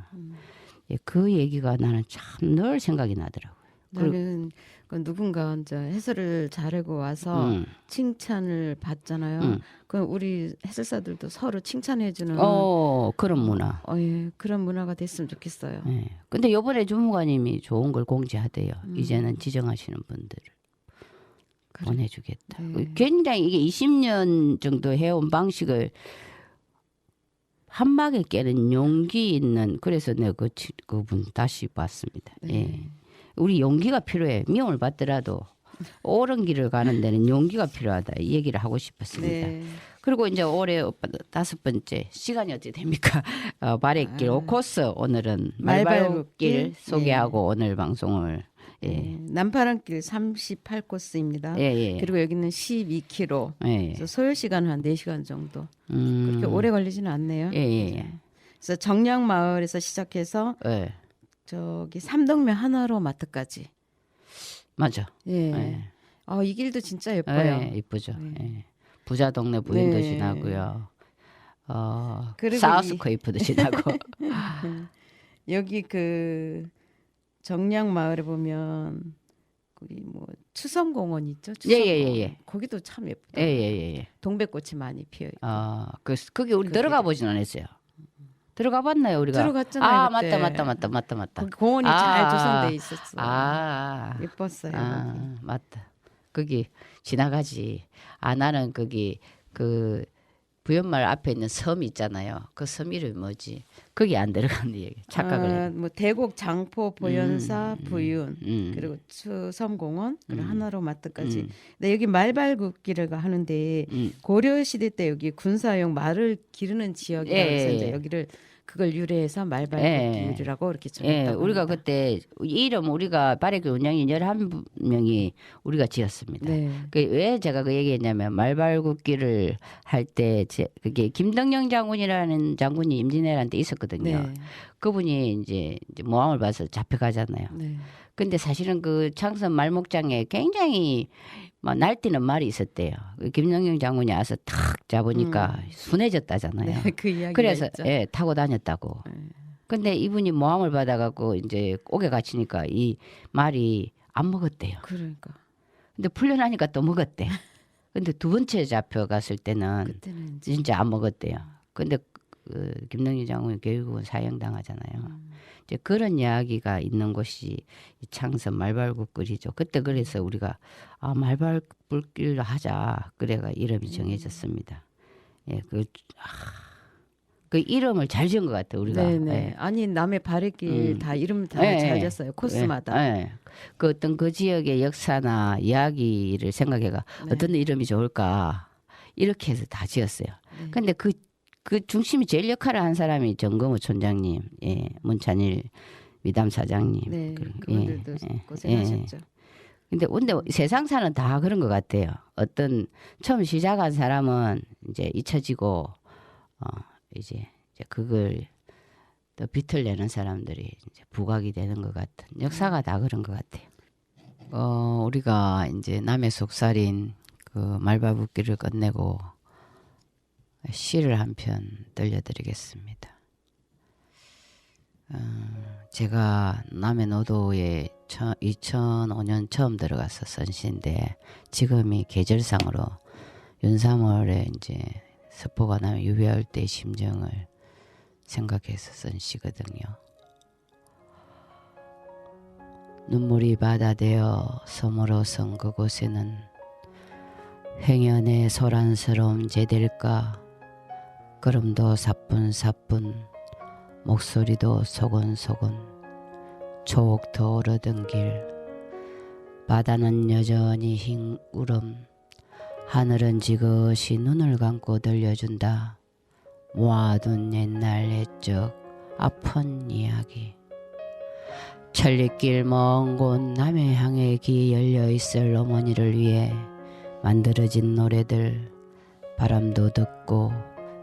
예, 그 얘기가 나는 참 늘 생각이 나더라고요. 나는 그 누군가 이제 해설을 잘하고 와서 칭찬을 받잖아요. 그 우리 해설사들도 서로 칭찬해주는 그런 문화. 예, 그런 문화가 됐으면 좋겠어요. 예. 근데 요번에 주무관님이 좋은 걸 공지하대요. 이제는 지정하시는 분들을 보내주겠다. 네. 굉장히 이게 20년 정도 해온 방식을 한 방에 깨는 용기 있는 그래서 내가 그분 다시 봤습니다. 네. 예. 우리 용기가 필요해. 미움을 받더라도 옳은 길을 가는 데는 용기가 필요하다. 이 얘기를 하고 싶었습니다. 네. 그리고 이제 올해 5번째 시간이 어떻게 됩니까? 말의길 5코스 오늘은 말발굽길 소개하고 오늘 방송을 남파랑길 38코스입니다. 예. 그리고 여기는 12km. 예. 그래서 소요 시간은 한 4시간 정도. 그렇게 오래 걸리지는 않네요. 예. 그래서 정량마을에서 시작해서 예. 저기 삼덕면 하나로 마트까지. 맞아. 예. 예. 이 길도 진짜 예뻐요. 예, 이쁘죠. 네. 예. 부자 동네 부인도 네. 지나고요. 그리고 사우스코이프도 지나고. 여기 그 정량마을에 보면 거기 뭐 추성공원 있죠? 추성공원. 예. 거기도 참 예쁘다. 예. 동백꽃이 많이 피어 있고. 거기 우리 들어가 보진 않았어요. 들어가 봤나요 우리가? 들어갔잖아요. 그때. 맞다. 거기 공원이 잘 조성돼 있었어. 예뻤어요. 거기. 맞다. 거기 지나가지. 나는 거기 그 부연말 앞에 있는 섬 있잖아요. 그 섬 이름이 뭐지? 거기 안 들어갔는데 얘기. 착각을 해. 뭐 대곡, 장포, 보현사, 부윤 그리고 추섬공원 그리고 하나로 마트까지. 근데 여기 말발굽기를 하는데 고려 시대 때 여기 군사용 말을 기르는 지역이라고 해서 이제 여기를 그걸 유래해서 말발굽길이라고 이렇게 정했다고 우리가 합니다. 그때 이 이름 우리가 발해교 운영인 11명이 우리가 지었습니다. 네. 왜 제가 그 얘기했냐면 말발굽기를 할 때 그게 김덕령 장군이라는 장군이 임진왜란 때 있었거든요. 네. 그분이 이제 모함을 봐서 잡혀가잖아요. 네. 근데 사실은 그 창선 말목장에 굉장히 막 날뛰는 말이 있었대요. 그 김영영 장군이 와서 탁 잡으니까 순해졌다잖아요. 네, 그 이야기가 그래서 있죠. 타고 다녔다고. 근데 이분이 모함을 받아갖고 이제 옥에 갇히니까 이 말이 안 먹었대요. 그러니까. 근데 풀려나니까 또 먹었대. 근데 두 번째 잡혀갔을 때는 그때는 진짜 안 먹었대요. 근데 그 김영희 장군이 결국은 사형당하잖아요. 이제 그런 이야기가 있는 곳이 이 창선 말발굽길이죠. 그때 그래서 우리가 말발굽길로 하자. 그래가 이름이 정해졌습니다. 예, 그 이름을 잘 지은 것 같아요. 우리가. 네네. 예. 아니 남의 발의길 다 이름 다 잘 졌어요. 코스마다. 예. 그 어떤 그 지역의 역사나 이야기를 생각해가 어떤 이름이 좋을까 이렇게 해서 다 지었어요. 근데 그 중심이 제일 역할을 한 사람이 정금호 촌장님, 문찬일 미담 사장님. 네, 그분들도 고생하셨죠. 근데 세상사는 다 그런 것 같아요. 어떤 처음 시작한 사람은 이제 잊혀지고 이제 그걸 또 빛을 내는 사람들이 이제 부각이 되는 것 같은 역사가 다 그런 것 같아요. 우리가 이제 남의 속살인 그 말발굽기를 끝내고 시를 한 편 들려드리겠습니다. 제가 남해노도에 2005년 처음 들어가서 쓴 시인데 지금이 계절상으로 윤삼월에 이제 스포가 나면 유배할 때의 심정을 생각해서 쓴 시거든요. 눈물이 바다 되어 섬으로 선 그곳에는 행연의 소란스러움 제될까 걸음도 사뿐사뿐 목소리도 소곤소곤 초옥터 오르던 길 바다는 여전히 흰 울음 하늘은 지그시 눈을 감고 들려준다. 모아둔 옛날 옛적 아픈 이야기. 천리길 먼 곳 남해 향해 기 열려있을 어머니를 위해 만들어진 노래들. 바람도 듣고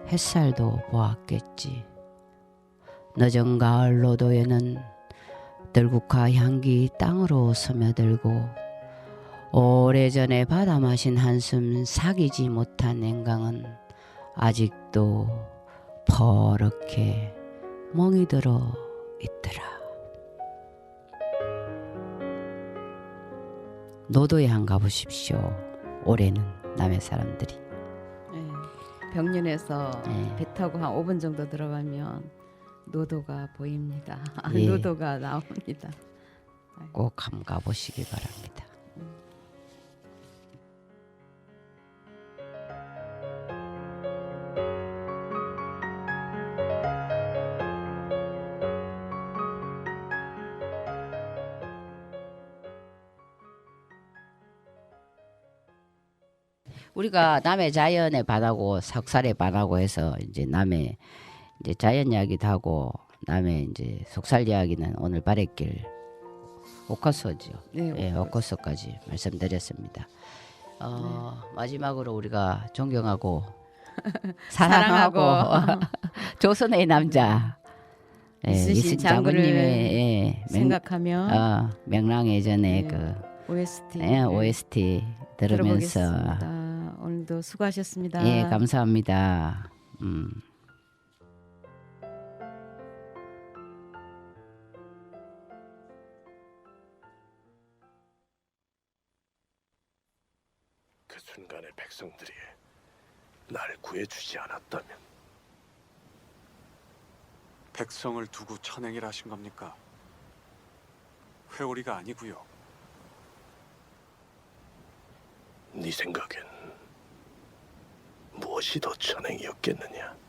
햇살도 보았겠지. 늦은 가을 로도에는 들국화 향기 땅으로 스며들고 오래전에 받아 마신 한숨 사귀지 못한 냉강은 아직도 퍼렇게 멍이 들어 있더라. 노도에 한 가보십시오. 올해는 남해 사람들이. 병년에서 네. 배 타고 한 5분 정도 들어가면 노도가 보입니다. 예. 노도가 나옵니다. 꼭 한번 가보시기 바랍니다. 우리가 남해 자연의 바다고 속살의 바다고 해서 이제 남해 이제 자연 이야기도 하고 남해 이제 속살 이야기는 오늘 바래길 오커소죠. 네, 예, 오커소까지 말씀드렸습니다. 마지막으로 우리가 존경하고 사랑하고 조선의 남자 이순신 장군님의 생각하며 명랑예전의 네. 그 OST OST 들으면서 들어보겠습니다. 오늘도 수고하셨습니다. 예, 감사합니다. 그 순간에 백성들이 날 구해주지 않았다면 백성을 두고 천행을 하신 겁니까? 회오리가 아니고요. 네 생각엔 무엇이 더 천행이었겠느냐?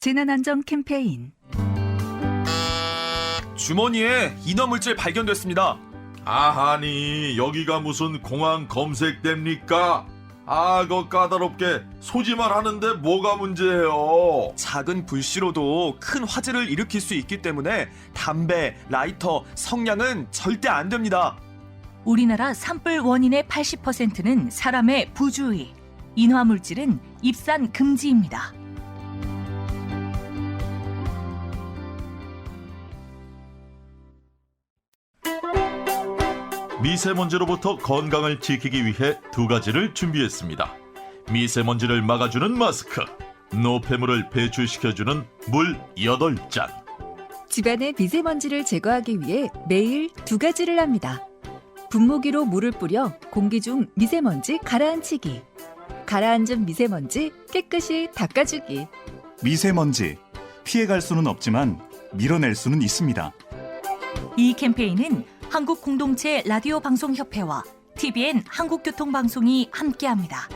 재난안전 캠페인 주머니에 인화물질 발견됐습니다. 아하니 여기가 무슨 공항 검색대입니까? 거 까다롭게 소지만 하는데 뭐가 문제예요? 작은 불씨로도 큰 화재를 일으킬 수 있기 때문에 담배, 라이터, 성냥은 절대 안 됩니다. 우리나라 산불 원인의 80%는 사람의 부주의. 인화물질은 입산 금지입니다. 미세먼지로부터 건강을 지키기 위해 두 가지를 준비했습니다. 미세먼지를 막아주는 마스크, 노폐물을 배출시켜주는 물 8잔. 집안의 미세먼지를 제거하기 위해 매일 두 가지를 합니다. 분무기로 물을 뿌려 공기 중 미세먼지 가라앉히기. 가라앉은 미세먼지 깨끗이 닦아주기. 미세먼지, 피해갈 수는 없지만 밀어낼 수는 있습니다. 이 캠페인은 한국공동체 라디오 방송협회와 TVN 한국교통방송이 함께합니다.